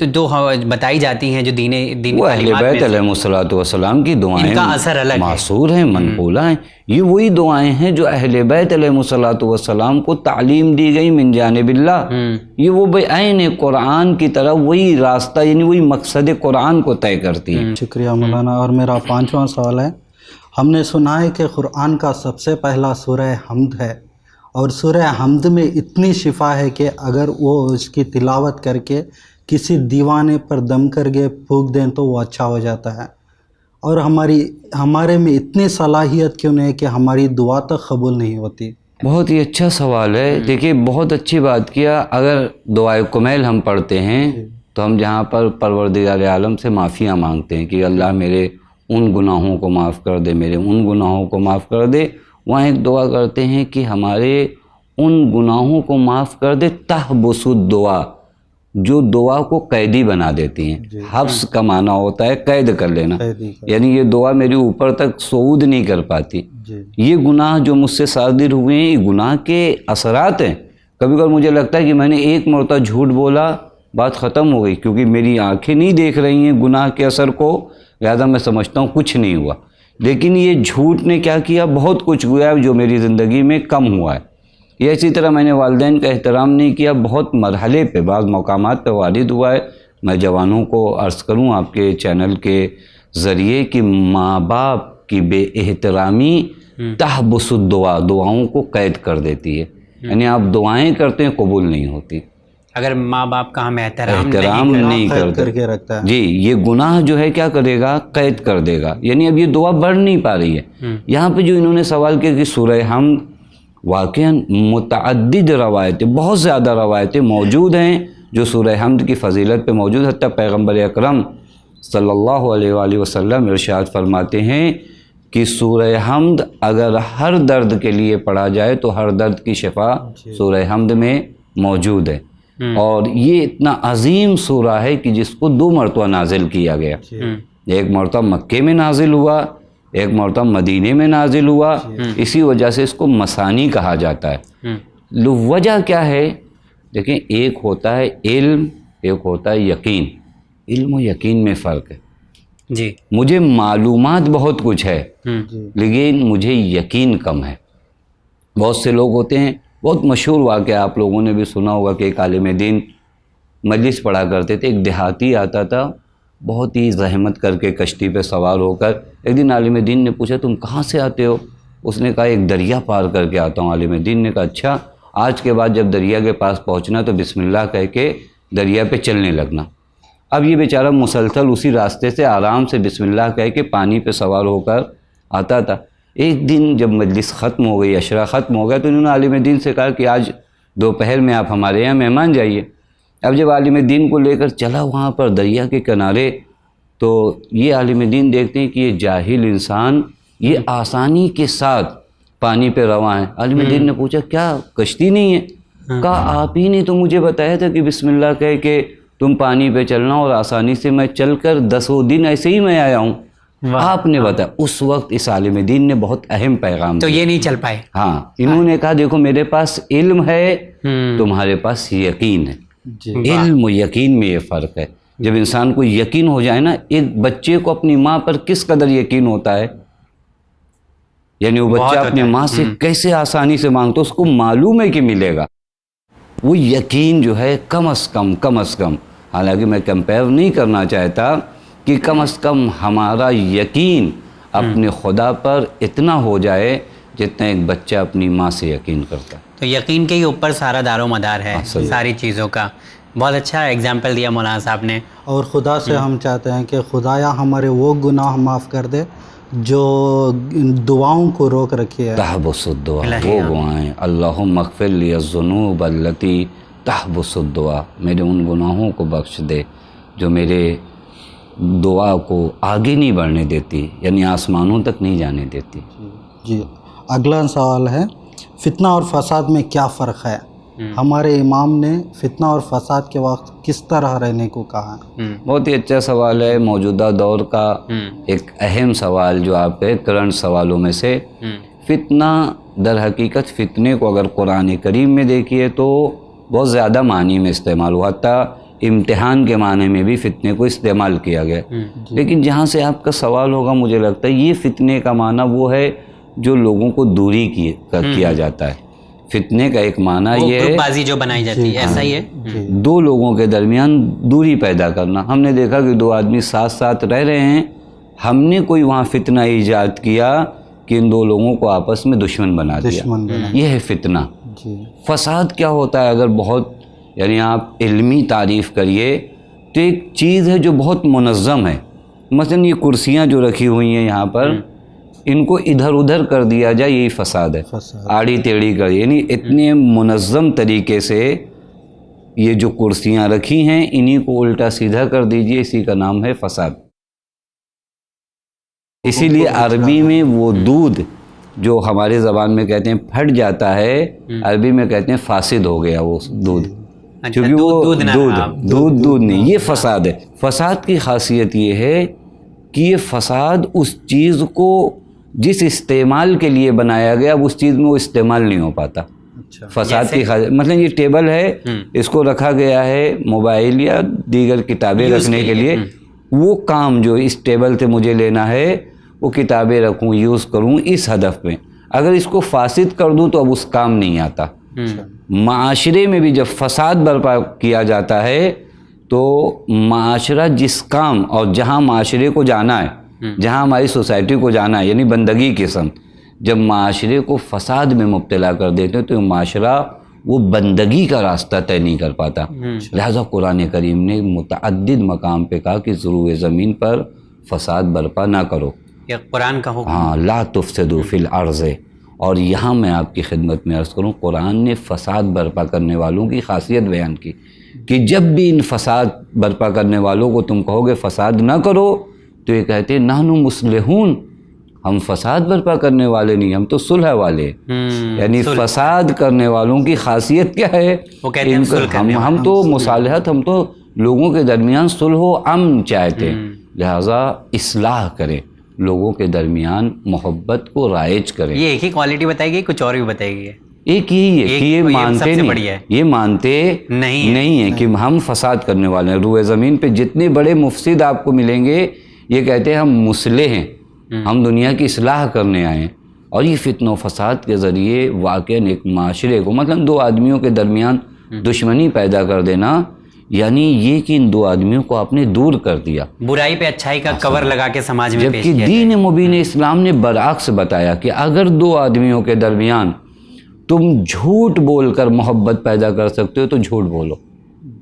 جو بتائی جاتی ہیں جو دینی وہ اہل بیت علیہ الصلوۃ والسلام کی دعائیں ان کا اثر الگ ہے، معصور ہیں، منقولہ ہیں. یہ وہی دعائیں ہیں جو اہل بیت علیہ الصلوۃ والسلام کو تعلیم دی گئی من جانب اللہ. یہ وہ بعین قرآن کی طرح وہی راستہ، یعنی وہی مقصد قرآن کو طے کرتی ہیں. شکریہ مولانا. اور میرا 5واں سوال ہے، ہم نے سنا ہے کہ قرآن کا سب سے پہلا سورہ حمد ہے، اور سورہ حمد میں اتنی شفا ہے کہ اگر وہ اس کی تلاوت کر کے کسی دیوانے پر دم کر کے پھونک دیں تو وہ اچھا ہو جاتا ہے، اور ہمارے میں اتنی صلاحیت کیوں نہیں ہے کہ ہماری دعا تک قبول نہیں ہوتی؟ بہت ہی اچھا سوال ہے. دیکھیے بہت اچھی بات کیا. اگر دعائے کمیل ہم پڑھتے ہیں تو ہم جہاں پر پروردگار عالم سے معافیاں مانگتے ہیں کہ اللہ میرے ان گناہوں کو معاف کر دے، میرے ان گناہوں کو معاف کر دے، وہاں ایک دعا کرتے ہیں کہ ہمارے ان گناہوں کو معاف کر دے تحبس الدعا، جو دعا کو قیدی بنا دیتی ہیں. حبس کا معنی ہوتا ہے قید کر لینا، یعنی یہ دعا میرے اوپر تک صعود نہیں کر پاتی. یہ گناہ جو مجھ سے صادر ہوئے ہیں یہ گناہ کے اثرات ہیں. کبھی کبھی مجھے لگتا ہے کہ میں نے ایک مرتبہ جھوٹ بولا، بات ختم ہو گئی، کیونکہ میری آنکھیں نہیں دیکھ رہی ہیں گناہ کے اثر کو، لہذا میں سمجھتا ہوں کچھ نہیں ہوا. لیکن یہ جھوٹ نے کیا کیا، بہت کچھ ہوا جو میری زندگی میں کم ہوا ہے. یہ اسی طرح میں نے والدین کا احترام نہیں کیا، بہت مرحلے پہ بعض مقامات پہ وارد ہوا ہے. میں جوانوں کو عرض کروں آپ کے چینل کے ذریعے کہ ماں باپ کی بے احترامی تحبس الدعا، دعاؤں کو قید کر دیتی ہے. یعنی آپ دعائیں کرتے ہیں قبول نہیں ہوتی اگر ماں باپ کا ہم احترام نہیں کر کے رکھتا ہے. جی یہ گناہ جو ہے کیا کرے گا، قید کر دے گا. یعنی اب یہ دعا بڑھ نہیں پا رہی ہے. یہاں پہ جو انہوں نے سوال کیا کہ سورہ حمد، واقعاً متعدد روایتیں، بہت زیادہ روایتیں موجود ہیں جو سورہ حمد کی فضیلت پہ موجود. حتیٰ پیغمبر اکرم صلی اللہ علیہ وآلہ وسلم ارشاد فرماتے ہیں کہ سورہ حمد اگر ہر درد کے لیے پڑھا جائے تو ہر درد کی شفا سورہ حمد میں موجود ہے. اور یہ اتنا عظیم سورہ ہے کہ جس کو 2 مرتبہ نازل کیا گیا. ایک مرتبہ مکے میں نازل ہوا، ایک مرتبہ مدینے میں نازل ہوا. اسی وجہ سے اس کو مثانی کہا جاتا ہے. وجہ کیا ہے؟ دیکھیں ایک ہوتا ہے علم، ایک ہوتا ہے یقین. علم و یقین میں فرق ہے. جی مجھے معلومات بہت کچھ ہے لیکن مجھے یقین کم ہے. بہت سے لوگ ہوتے ہیں، بہت مشہور واقعہ آپ لوگوں نے بھی سنا ہوگا کہ ایک عالم دین مجلس پڑھا کرتے تھے. ایک دیہاتی آتا تھا بہت ہی زحمت کر کے کشتی پہ سوار ہو کر. ایک دن عالم دین نے پوچھا تم کہاں سے آتے ہو؟ اس نے کہا ایک دریا پار کر کے آتا ہوں. عالم دین نے کہا اچھا، آج کے بعد جب دریا کے پاس پہنچنا تو بسم اللہ کہہ کے دریا پہ چلنے لگنا. اب یہ بیچارہ مسلسل اسی راستے سے آرام سے بسم اللہ کہہ کے پانی پہ سوار ہو کر آتا تھا. ایک دن جب مجلس ختم ہو گئی، عشرہ ختم ہو گیا، تو انہوں نے عالم دین سے کہا کہ آج دوپہر میں آپ ہمارے یہاں مہمان جائیے. اب جب عالم دین کو لے کر چلا وہاں پر دریا کے کنارے، تو یہ عالم دین دیکھتے ہیں کہ یہ جاہل انسان یہ آسانی کے ساتھ پانی پہ رواں ہے. عالم دین نے پوچھا کیا کشتی نہیں ہے؟ کہا آپ ہی نے تو مجھے بتایا تھا کہ بسم اللہ کہہ کے تم پانی پہ چلنا، اور آسانی سے میں چل کر 10 دن ایسے ہی میں آیا ہوں. آپ نے بتایا. اس وقت اس عالم دین نے بہت اہم پیغام تو یہ نہیں چل پائے. ہاں انہوں نے کہا دیکھو میرے پاس علم ہے، تمہارے پاس یقین ہے. علم و یقین میں یہ فرق ہے. جب انسان کو یقین ہو جائے نا، ایک بچے کو اپنی ماں پر کس قدر یقین ہوتا ہے، یعنی وہ بچہ اپنی ماں سے کیسے آسانی سے مانگتا، اس کو معلوم ہے کہ ملے گا. وہ یقین جو ہے کم از کم، حالانکہ میں کمپیئر نہیں کرنا چاہتا، کہ کم از کم ہمارا یقین اپنے خدا پر اتنا ہو جائے جتنا ایک بچہ اپنی ماں سے یقین کرتا ہے. تو یقین کے ہی اوپر سارا دار و مدار ہے ساری چیزوں کا. بہت اچھا ایگزامپل دیا مولانا صاحب نے. اور خدا سے ہم چاہتے ہیں کہ خدایا ہمارے وہ گناہ معاف کر دے جو دعاؤں کو روک رکھی ہے. تحبس الدعا، وہ دعائیں اللہم اغفر لی الذنوب التی تحبس الدعا، میرے ان گناہوں کو بخش دے جو میرے دعا کو آگے نہیں بڑھنے دیتی، یعنی آسمانوں تک نہیں جانے دیتی. جی اگلا سوال ہے، فتنہ اور فساد میں کیا فرق ہے؟ ہمارے امام نے فتنہ اور فساد کے وقت کس طرح رہنے کو کہا ہے؟ بہت ہی اچھا سوال ہے، موجودہ دور کا ایک اہم سوال جو آپ کے کرنٹ سوالوں میں سے. فتنہ در حقیقت فتنے کو اگر قرآن کریم میں دیکھیے تو بہت زیادہ معنی میں استعمال ہوا، حتیٰ امتحان کے معنی میں بھی فتنے کو استعمال کیا گیا. لیکن جہاں سے آپ کا سوال ہوگا، مجھے لگتا ہے یہ فتنے کا معنی وہ ہے جو لوگوں کو دوری کیا جاتا ہے. فتنے کا ایک معنی یہ ہے بازی جو بنائی جاتی ہے، ایسا ہی ہے. دو لوگوں کے درمیان دوری پیدا کرنا. ہم نے دیکھا کہ دو آدمی ساتھ ساتھ رہ رہے ہیں، ہم نے کوئی وہاں فتنہ ایجاد کیا کہ ان دو لوگوں کو آپس میں دشمن بنا دیا. یہ ہے فتنہ. فساد کیا ہوتا ہے؟ اگر بہت یعنی آپ علمی تعریف کریے تو ایک چیز ہے جو بہت منظم ہے. مثلا یہ کرسیاں جو رکھی ہوئی ہیں یہاں پر، ان کو ادھر ادھر کر دیا جائے، یہی فساد ہے. آڑی ٹیڑھی کر، یعنی اتنے منظم طریقے سے یہ جو کرسیاں رکھی ہیں انہی کو الٹا سیدھا کر دیجئے، اسی کا نام ہے فساد. اسی لیے عربی میں وہ دودھ جو ہمارے زبان میں کہتے ہیں پھٹ جاتا ہے، عربی میں کہتے ہیں فاسد ہو گیا وہ دودھ، کیونکہ وہ دودھ نہیں، یہ فساد ہے. فساد کی خاصیت یہ ہے کہ یہ فساد اس چیز کو جس استعمال کے لیے بنایا گیا اس چیز میں وہ استعمال نہیں ہو پاتا. فساد کی خاصیت مثلا یہ ٹیبل ہے، اس کو رکھا گیا ہے موبائل یا دیگر کتابیں رکھنے کے لیے. وہ کام جو اس ٹیبل سے مجھے لینا ہے، وہ کتابیں رکھوں، یوز کروں اس ہدف میں. اگر اس کو فاسد کر دوں تو اب اس کام نہیں آتا. معاشرے میں بھی جب فساد برپا کیا جاتا ہے تو معاشرہ جس کام اور جہاں معاشرے کو جانا ہے، جہاں ہماری سوسائٹی کو جانا ہے، یعنی بندگی کی سمت، جب معاشرے کو فساد میں مبتلا کر دیتے ہیں تو معاشرہ وہ بندگی کا راستہ طے نہیں کر پاتا. لہذا قرآن کریم نے متعدد مقام پہ کہا کہ ضروع زمین پر فساد برپا نہ کرو. یہ قرآن کا حکم. ہاں، لا تفسدوا فی الارض. اور یہاں میں آپ کی خدمت میں عرض کروں، قرآن نے فساد برپا کرنے والوں کی خاصیت بیان کی کہ جب بھی ان فساد برپا کرنے والوں کو تم کہو گے فساد نہ کرو تو یہ کہتے ہیں نحن مصلحون، ہم فساد برپا کرنے والے نہیں، ہم تو صلح والے. یعنی فساد کرنے والوں کی خاصیت کیا ہے؟ ہم تو مصالحت، ہم تو لوگوں کے درمیان صلح و امن چاہتے ہیں. لہٰذا اصلاح کریں، لوگوں کے درمیان محبت کو رائج کریں. یہ ایک ہی کوالٹی بتائے گی، کچھ اور بھی بتائے گی؟ ایک یہی ہے کہ یہ مانتے نہیں ہیں کہ ہم فساد کرنے والے ہیں. روئے زمین پہ جتنے بڑے مفسد آپ کو ملیں گے یہ کہتے ہیں ہم مصلح ہیں، ہم دنیا کی اصلاح کرنے آئے ہیں. اور یہ فتنہ و فساد کے ذریعے واقعاً ایک معاشرے کو، مثلا دو آدمیوں کے درمیان دشمنی پیدا کر دینا، یعنی یہ کہ ان دو آدمیوں کو آپ نے دور کر دیا، برائی پہ اچھائی کا کور لگا کے سماج میں پیش کیا. جبکہ دین مبین اسلام نے برعکس بتایا کہ اگر دو آدمیوں کے درمیان تم جھوٹ بول کر محبت پیدا کر سکتے ہو تو جھوٹ بولو.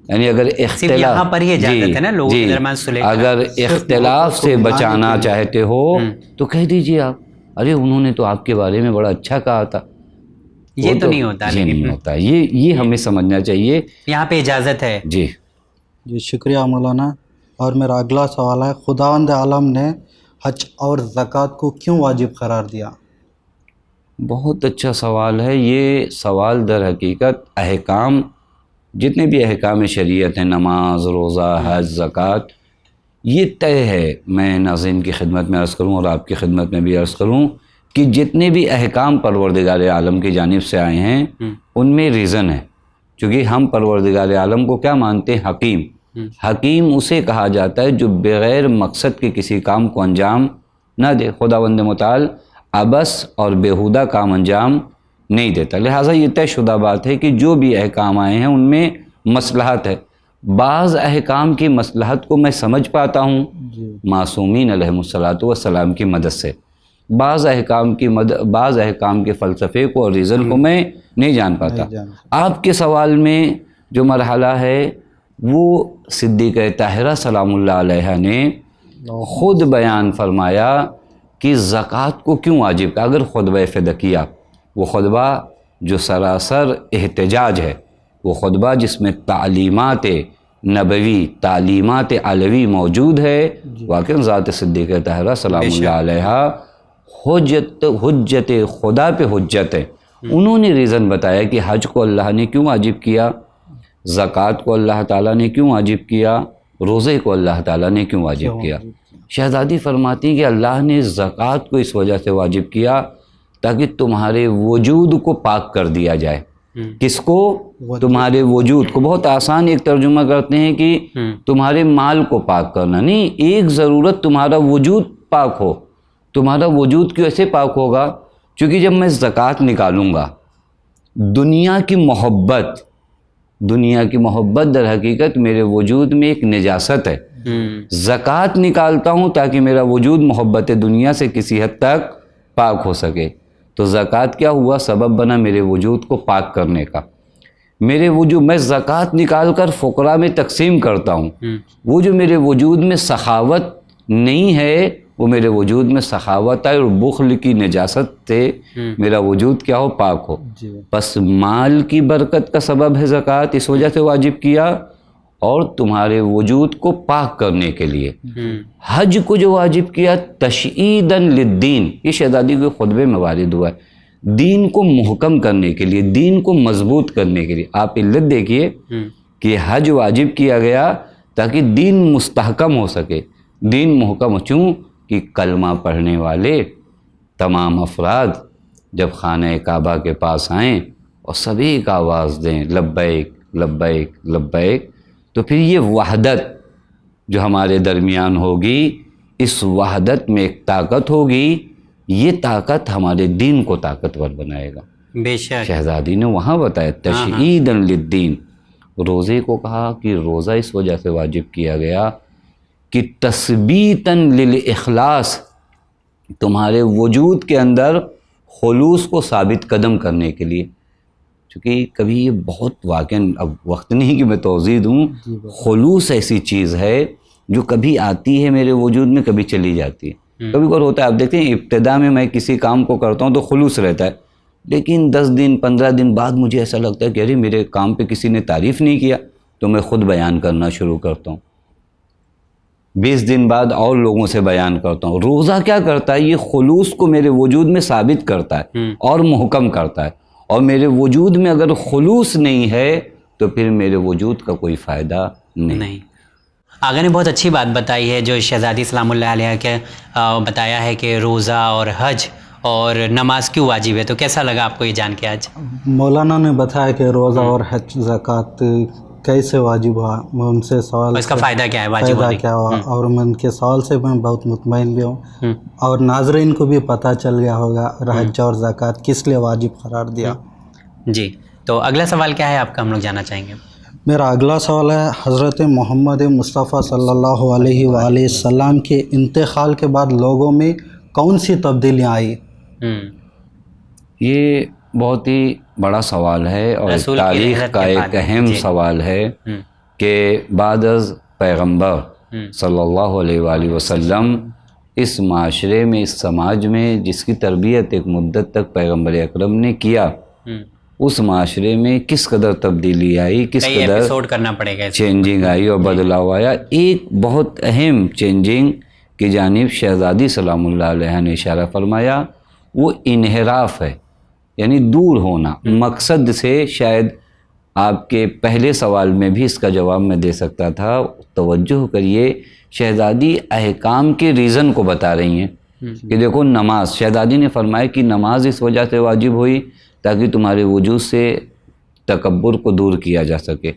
یعنی اگر اختلاف، یہاں پر یہ اجازت ہے نا لوگوں کے درمیان صلح، اگر اختلاف سے بچانا چاہتے ہو تو کہہ دیجئے آپ، ارے انہوں نے تو آپ کے بارے میں بڑا اچھا کہا تھا. یہ تو نہیں ہوتا، یہ نہیں ہوتا. یہ ہمیں سمجھنا چاہیے. یہاں پہ اجازت ہے. جی شکریہ مولانا. اور میرا اگلا سوال ہے، خداوند عالم نے حج اور زکوٰۃ کو کیوں واجب قرار دیا؟ بہت اچھا سوال ہے. یہ سوال در حقیقت احکام، جتنے بھی احکام شریعت ہیں، نماز، روزہ، حج، زکوٰۃ، یہ طے ہے. میں ناظرین کی خدمت میں عرض کروں اور آپ کی خدمت میں بھی عرض کروں کہ جتنے بھی احکام پروردگار عالم کی جانب سے آئے ہیں ان میں ریزن ہے. چونکہ ہم پروردگار عالم کو کیا مانتے ہیں؟ حکیم. حکیم اسے کہا جاتا ہے جو بغیر مقصد کے کسی کام کو انجام نہ دے. خداوند متعال عبث اور بیہودہ کام انجام نہیں دیتا. لہٰذا یہ طے شدہ بات ہے کہ جو بھی احکام آئے ہیں ان میں مصلحت ہے. بعض احکام کی مصلحت کو میں سمجھ پاتا ہوں معصومین علیہم الصلاۃ والسلام کی مدد سے، بعض احکام کے فلسفے کو اور ریزن کو میں نہیں جان پاتا. آپ کے سوال میں جو مرحلہ ہے وہ صدیقہ طاہرہ سلام اللہ علیہ نے خود بیان فرمایا کہ زکوٰۃ کو کیوں واجب کہا. اگر خطبہ فدقیہ، وہ خطبہ جو سراسر احتجاج ہے، وہ خطبہ جس میں تعلیمات نبوی، تعلیمات علوی موجود ہے، واقعا ذات صدیقہ طاہرہ سلام اللہ علیہ حجت خدا پہ حجت ہے. انہوں نے ریزن بتایا کہ حج کو اللہ نے کیوں واجب کیا، زکوٰۃ کو اللہ تعالیٰ نے کیوں واجب کیا، روزے کو اللہ تعالیٰ نے کیوں واجب کیا. شہزادی فرماتی ہیں کہ اللہ نے زکوٰۃ کو اس وجہ سے واجب کیا تاکہ تمہارے وجود کو پاک کر دیا جائے. کس کو؟ تمہارے وجود کو. بہت آسان ایک ترجمہ کرتے ہیں کہ تمہارے مال کو پاک کرنا. نہیں، ایک ضرورت تمہارا وجود پاک ہو. تمہارا وجود کیوں ایسے پاک ہوگا؟ چونکہ جب میں زکوٰۃ نکالوں گا، دنیا کی محبت در حقیقت میرے وجود میں ایک نجاست ہے. زکوٰۃ نکالتا ہوں تاکہ میرا وجود محبت دنیا سے کسی حد تک پاک ہو سکے. تو زکوٰۃ کیا ہوا؟ سبب بنا میرے وجود کو پاک کرنے کا. میرے وجود، میں زکوٰۃ نکال کر فقراء میں تقسیم کرتا ہوں. وہ جو میرے وجود میں سخاوت نہیں ہے، وہ میرے وجود میں سخاوت ہے اور بخل کی نجاست سے میرا وجود کیا ہو؟ پاک ہو. پس مال کی برکت کا سبب ہے زکوٰۃ، اس وجہ سے واجب کیا، اور تمہارے وجود کو پاک کرنے کے لیے. حج کو جو واجب کیا تشعیداً للدین، یہ شہزادی کے خطبے میں وارد ہوا ہے، دین کو محکم کرنے کے لیے، دین کو مضبوط کرنے کے لیے. آپ علت دیکھیے کہ حج واجب کیا گیا تاکہ دین مستحکم ہو سکے. دین محکم ہو، چوں کہ کلمہ پڑھنے والے تمام افراد جب خانہ کعبہ کے پاس آئیں اور سبھی کا آواز دیں لبیک لبیک لبیک، تو پھر یہ وحدت جو ہمارے درمیان ہوگی، اس وحدت میں ایک طاقت ہوگی، یہ طاقت ہمارے دین کو طاقتور بنائے گا. بے شک شہزادی نے وہاں بتایا تشعیداً للدین. روزے کو کہا کہ روزہ اس وجہ سے واجب کیا گیا کہ تثبیتاً للاخلاص، تمہارے وجود کے اندر خلوص کو ثابت قدم کرنے کے لیے. چونکہ کبھی یہ بہت واقعاً اب وقت نہیں کہ میں توضیح دوں، خلوص ایسی چیز ہے جو کبھی آتی ہے میرے وجود میں، کبھی چلی جاتی ہے. کبھی کبھی ہوتا ہے، آپ دیکھتے ہیں ابتدا میں میں کسی کام کو کرتا ہوں تو خلوص رہتا ہے، لیکن 10 دن 15 دن بعد مجھے ایسا لگتا ہے کہ ارے میرے کام پہ کسی نے تعریف نہیں کیا، تو میں خود بیان کرنا شروع کرتا ہوں. 20 دن بعد اور لوگوں سے بیان کرتا ہوں. روزہ کیا کرتا ہے؟ یہ خلوص کو میرے وجود میں ثابت کرتا ہے اور محکم کرتا ہے. اور میرے وجود میں اگر خلوص نہیں ہے تو پھر میرے وجود کا کوئی فائدہ نہیں. آقا نے بہت اچھی بات بتائی ہے جو شہزادی سلام اللہ علیہ کے بتایا ہے کہ روزہ اور حج اور نماز کیوں واجب ہے. تو کیسا لگا آپ کو یہ جان کے آج؟ مولانا نے بتایا کہ روزہ اور حج زکوٰۃ کیسے واجب ہوا. میں ان سے سوال، اس کا فائدہ کیا ہے واجب ہونے کیا ہوا، اور میں ان کے سوال سے میں بہت مطمئن بھی ہوں، اور ناظرین کو بھی پتہ چل گیا ہوگا حج اور زکوٰۃ کس لیے واجب قرار دیا. جی، تو اگلا سوال کیا ہے آپ کا، ہم لوگ جاننا چاہیں گے. میرا اگلا سوال ہے، حضرت محمد مصطفیٰ صلی اللہ علیہ وآلہ وسلم کے انتقال کے بعد لوگوں میں کون سی تبدیلیاں آئی؟ یہ بہت ہی بڑا سوال ہے اور تاریخ کا ایک اہم سوال ہے کہ بعد از پیغمبر صلی اللہ علیہ وآلہ وسلم اس معاشرے میں، اس سماج میں جس کی تربیت ایک مدت تک پیغمبر اکرم نے کیا، اس معاشرے میں کس قدر تبدیلی آئی، کس قدر کرنا پڑے گا، چینجنگ آئی اور بدلاؤ آیا. ایک بہت اہم چینجنگ کی جانب شہزادی سلام اللہ علیہ نے اشارہ فرمایا، وہ انحراف ہے، یعنی دور ہونا. مقصد سے شاید آپ کے پہلے سوال میں بھی اس کا جواب میں دے سکتا تھا. توجہ کریے، شہزادی احکام کے ریزن کو بتا رہی ہیں کہ دیکھو نماز، شہزادی نے فرمایا کہ نماز اس وجہ سے واجب ہوئی تاکہ تمہارے وجود سے تکبر کو دور کیا جا سکے.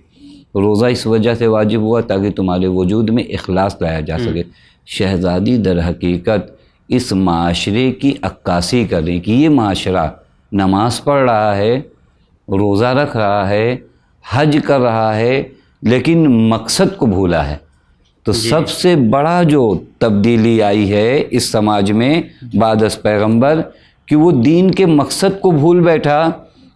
روزہ اس وجہ سے واجب ہوا تاکہ تمہارے وجود میں اخلاص لایا جا سکے. شہزادی در حقیقت اس معاشرے کی عکاسی کر رہی کہ یہ معاشرہ نماز پڑھ رہا ہے، روزہ رکھ رہا ہے، حج کر رہا ہے، لیکن مقصد کو بھولا ہے. تو سب سے بڑا جو تبدیلی آئی ہے اس سماج میں بعد از پیغمبر کہ وہ دین کے مقصد کو بھول بیٹھا.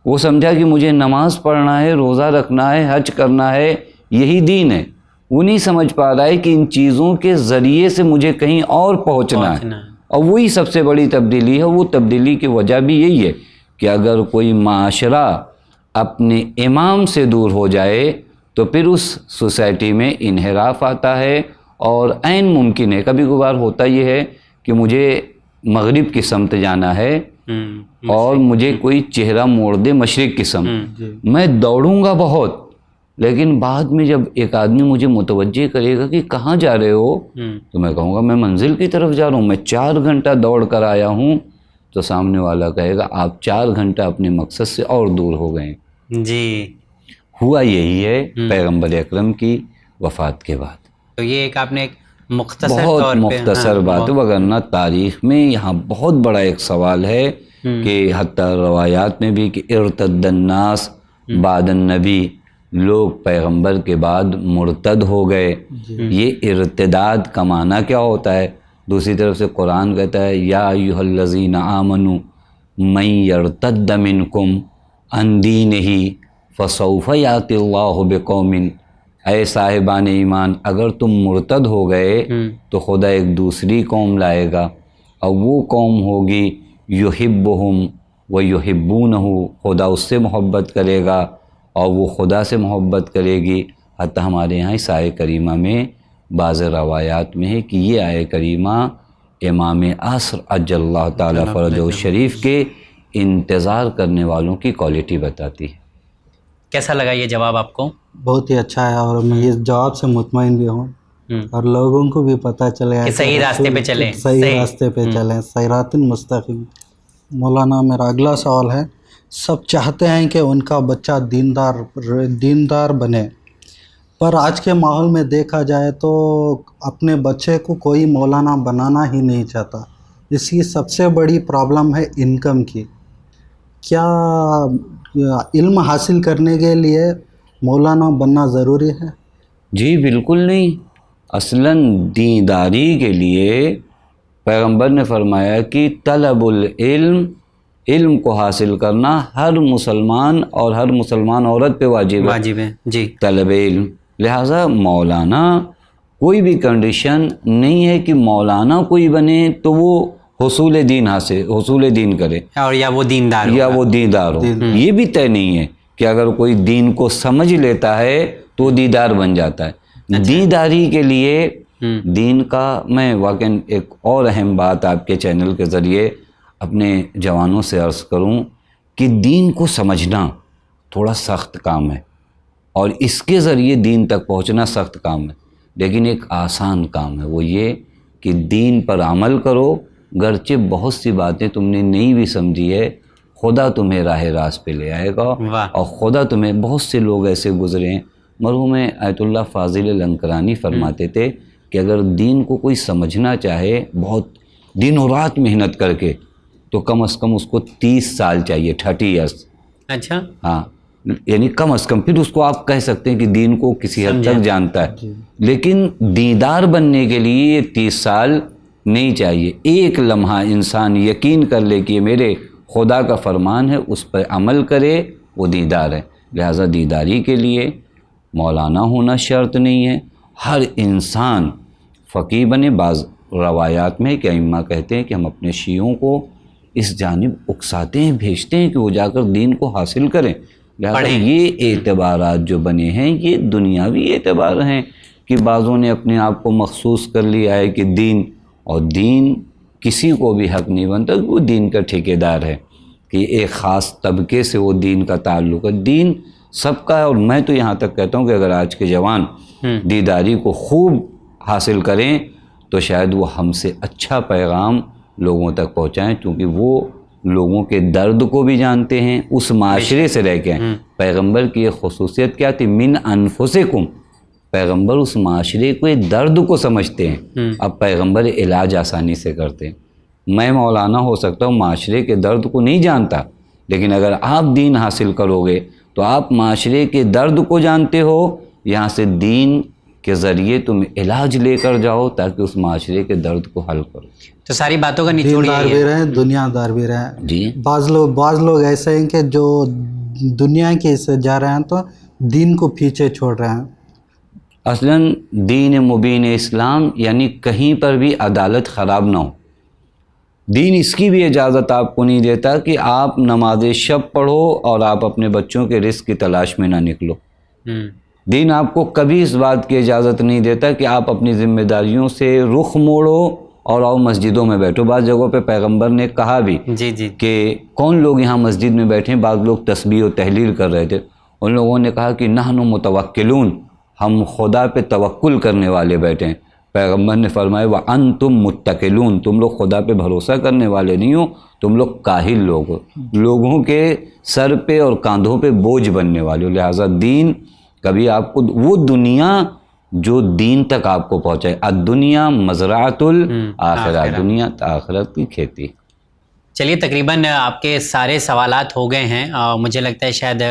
وہ سمجھا کہ مجھے نماز پڑھنا ہے، روزہ رکھنا ہے، حج کرنا ہے، یہی دین ہے. وہ نہیں سمجھ پا رہا ہے کہ ان چیزوں کے ذریعے سے مجھے کہیں اور پہنچنا ہے. اور وہی سب سے بڑی تبدیلی ہے. وہ تبدیلی کی وجہ بھی یہی ہے کہ اگر کوئی معاشرہ اپنے امام سے دور ہو جائے تو پھر اس سوسائٹی میں انحراف آتا ہے. اور عین ممکن ہے، کبھی کبھار ہوتا یہ ہے کہ مجھے مغرب کی سمت جانا ہے اور مجھے کوئی چہرہ موڑ دے مشرق کی سمت، میں دوڑوں گا بہت، لیکن بعد میں جب ایک آدمی مجھے متوجہ کرے گا کہ کہاں جا رہے ہو، تو میں کہوں گا میں منزل کی طرف جا رہا ہوں، میں 4 گھنٹہ دوڑ کر آیا ہوں. تو سامنے والا کہے گا آپ 4 گھنٹہ اپنے مقصد سے اور دور ہو گئے. جی ہوا یہی ہے پیغمبر اکرم کی وفات کے بعد. تو یہ ایک آپ نے ایک مختصر بہت طور پہ مختصر بات ہے، وگرنہ تاریخ میں یہاں بہت بڑا ایک سوال ہے کہ حتیٰ روایات میں بھی کہ ارتد الناس بعد النبی، لوگ پیغمبر کے بعد مرتد ہو گئے. یہ ارتداد کا معنی کیا ہوتا ہے؟ دوسری طرف سے قرآن کہتا ہے یا ایھا الذین آمنوا من یرتد منکم عن دینہ فسوف یأتی اللہ بقوم، اے صاحبان ایمان اگر تم مرتد ہو گئے تو خدا ایک دوسری قوم لائے گا، اور وہ قوم ہوگی یحبہم و یحبونہ، خدا اس سے محبت کرے گا اور وہ خدا سے محبت کرے گی. حتیٰ ہمارے یہاں اس آیہ کریمہ میں بعض روایات میں ہے کہ یہ آیہ کریمہ امام عصر عجل اللہ تعالیٰ فرجہ الشریف کے انتظار کرنے والوں کی کوالٹی بتاتی ہے. کیسا لگا یہ جواب آپ کو؟ بہت ہی اچھا ہے، اور میں اس جواب سے مطمئن بھی ہوں، اور لوگوں کو بھی پتہ چلے گا کہ صحیح راستے پہ چلیں، صحیح راستے پہ چلیں، صراط مستقیم. مولانا میرا اگلا سوال ہے، سب چاہتے ہیں کہ ان کا بچہ دیندار بنے، پر آج کے ماحول میں دیکھا جائے تو اپنے بچے کو کوئی مولانا بنانا ہی نہیں چاہتا. اس کی سب سے بڑی پرابلم ہے انکم کی. کیا علم حاصل کرنے کے لیے مولانا بننا ضروری ہے؟ جی بالکل نہیں. اصلاً دینداری کے لیے پیغمبر نے فرمایا کہ طلب العلم، علم کو حاصل کرنا ہر مسلمان اور ہر مسلمان عورت پہ واجب ہے. جی طلب علم. لہٰذا مولانا کوئی بھی کنڈیشن نہیں ہے کہ مولانا کوئی بنے تو وہ حصول دین کرے اور یا وہ دیندار ہو. یہ بھی طے نہیں ہے کہ اگر کوئی دین کو سمجھ لیتا ہے تو دیندار بن جاتا ہے. دینداری کے لیے دین کا، میں واقعاً ایک اور اہم بات آپ کے چینل کے ذریعے اپنے جوانوں سے عرض کروں کہ دین کو سمجھنا تھوڑا سخت کام ہے، اور اس کے ذریعے دین تک پہنچنا سخت کام ہے، لیکن ایک آسان کام ہے. وہ یہ کہ دین پر عمل کرو، گرچہ بہت سی باتیں تم نے نہیں بھی سمجھی ہے، خدا تمہیں راہ راست پہ لے آئے گا. اور خدا تمہیں، بہت سے لوگ ایسے گزرے ہیں، مرحوم آیت اللہ فاضل لنکرانی فرماتے تھے کہ اگر دین کو کوئی سمجھنا چاہے بہت دن و رات محنت کر کے تو کم از کم اس کو 30 سال چاہیے، 30 ایئرس. اچھا. ہاں، یعنی کم از کم، پھر اس کو آپ کہہ سکتے ہیں کہ دین کو کسی حد تک جانتا ہے. لیکن دیندار بننے کے لیے یہ 30 سال نہیں چاہیے. ایک لمحہ انسان یقین کر لے کہ یہ میرے خدا کا فرمان ہے، اس پر عمل کرے، وہ دیندار ہے. لہٰذا دینداری کے لیے مولانا ہونا شرط نہیں ہے، ہر انسان فقیہ بنے. بعض روایات میں کہ ائمہ کہتے ہیں کہ ہم اپنے شیعوں کو اس جانب اکساتے ہیں، بھیجتے ہیں کہ وہ جا کر دین کو حاصل کریں. لہٰذا یہ اعتبارات جو بنے ہیں یہ دنیاوی اعتبار ہیں کہ بعضوں نے اپنے آپ کو مخصوص کر لیا ہے کہ دین، اور دین کسی کو بھی حق نہیں بنتا کہ وہ دین کا ٹھیکیدار ہے، کہ ایک خاص طبقے سے وہ دین کا تعلق ہے. دین سب کا ہے. اور میں تو یہاں تک کہتا ہوں کہ اگر آج کے جوان دینداری کو خوب حاصل کریں تو شاید وہ ہم سے اچھا پیغام لوگوں تک پہنچائیں، کیونکہ وہ لوگوں کے درد کو بھی جانتے ہیں، اس معاشرے سے رہ کے. پیغمبر کی ایک خصوصیت کیا تھی؟ من انفسکم. پیغمبر اس معاشرے کے درد کو سمجھتے ہیں. اب پیغمبر علاج آسانی سے کرتے ہیں. میں مولانا ہو سکتا ہوں، معاشرے کے درد کو نہیں جانتا، لیکن اگر آپ دین حاصل کرو گے تو آپ معاشرے کے درد کو جانتے ہو. یہاں سے دین کے ذریعے تم علاج لے کر جاؤ تاکہ اس معاشرے کے درد کو حل کرو. تو ساری باتوں کا نچوڑ دیندار بھی رہیں، دنیا دار بھی رہیں. جی بعض لوگ ایسے ہیں کہ جو دنیا کے سے جا رہے ہیں تو دین کو پیچھے چھوڑ رہے ہیں. اصلاً دین مبین اسلام یعنی کہیں پر بھی عدالت خراب نہ ہو. دین اس کی بھی اجازت آپ کو نہیں دیتا کہ آپ نماز شب پڑھو اور آپ اپنے بچوں کے رزق کی تلاش میں نہ نکلو. دین آپ کو کبھی اس بات کی اجازت نہیں دیتا کہ آپ اپنی ذمہ داریوں سے رخ موڑو اور آؤ مسجدوں میں بیٹھو. بعض جگہوں پہ پیغمبر نے کہا بھی کہ کون لوگ یہاں مسجد میں بیٹھے ہیں. بعض لوگ تسبیح و تحلیل کر رہے تھے. ان لوگوں نے کہا کہ نحن متوکلون، ہم خدا پہ توکل کرنے والے بیٹھے ہیں. پیغمبر نے فرمایا وَأَنْتُمْ مُتَّكِلُونَ، تم لوگ خدا پہ بھروسہ کرنے والے نہیں ہو، تم لوگ کاہل لوگ ہو، لوگوں کے سر پہ اور کاندھوں پہ بوجھ بننے والے ہو. لہٰذا دین کبھی آپ کو وہ دنیا جو دین تک آپ کو پہنچائے، الدنیا مزرعۃ الآخرہ، دنیا آخرت کی کھیتی. چلیے تقریباً آپ کے سارے سوالات ہو گئے ہیں، مجھے لگتا ہے شاید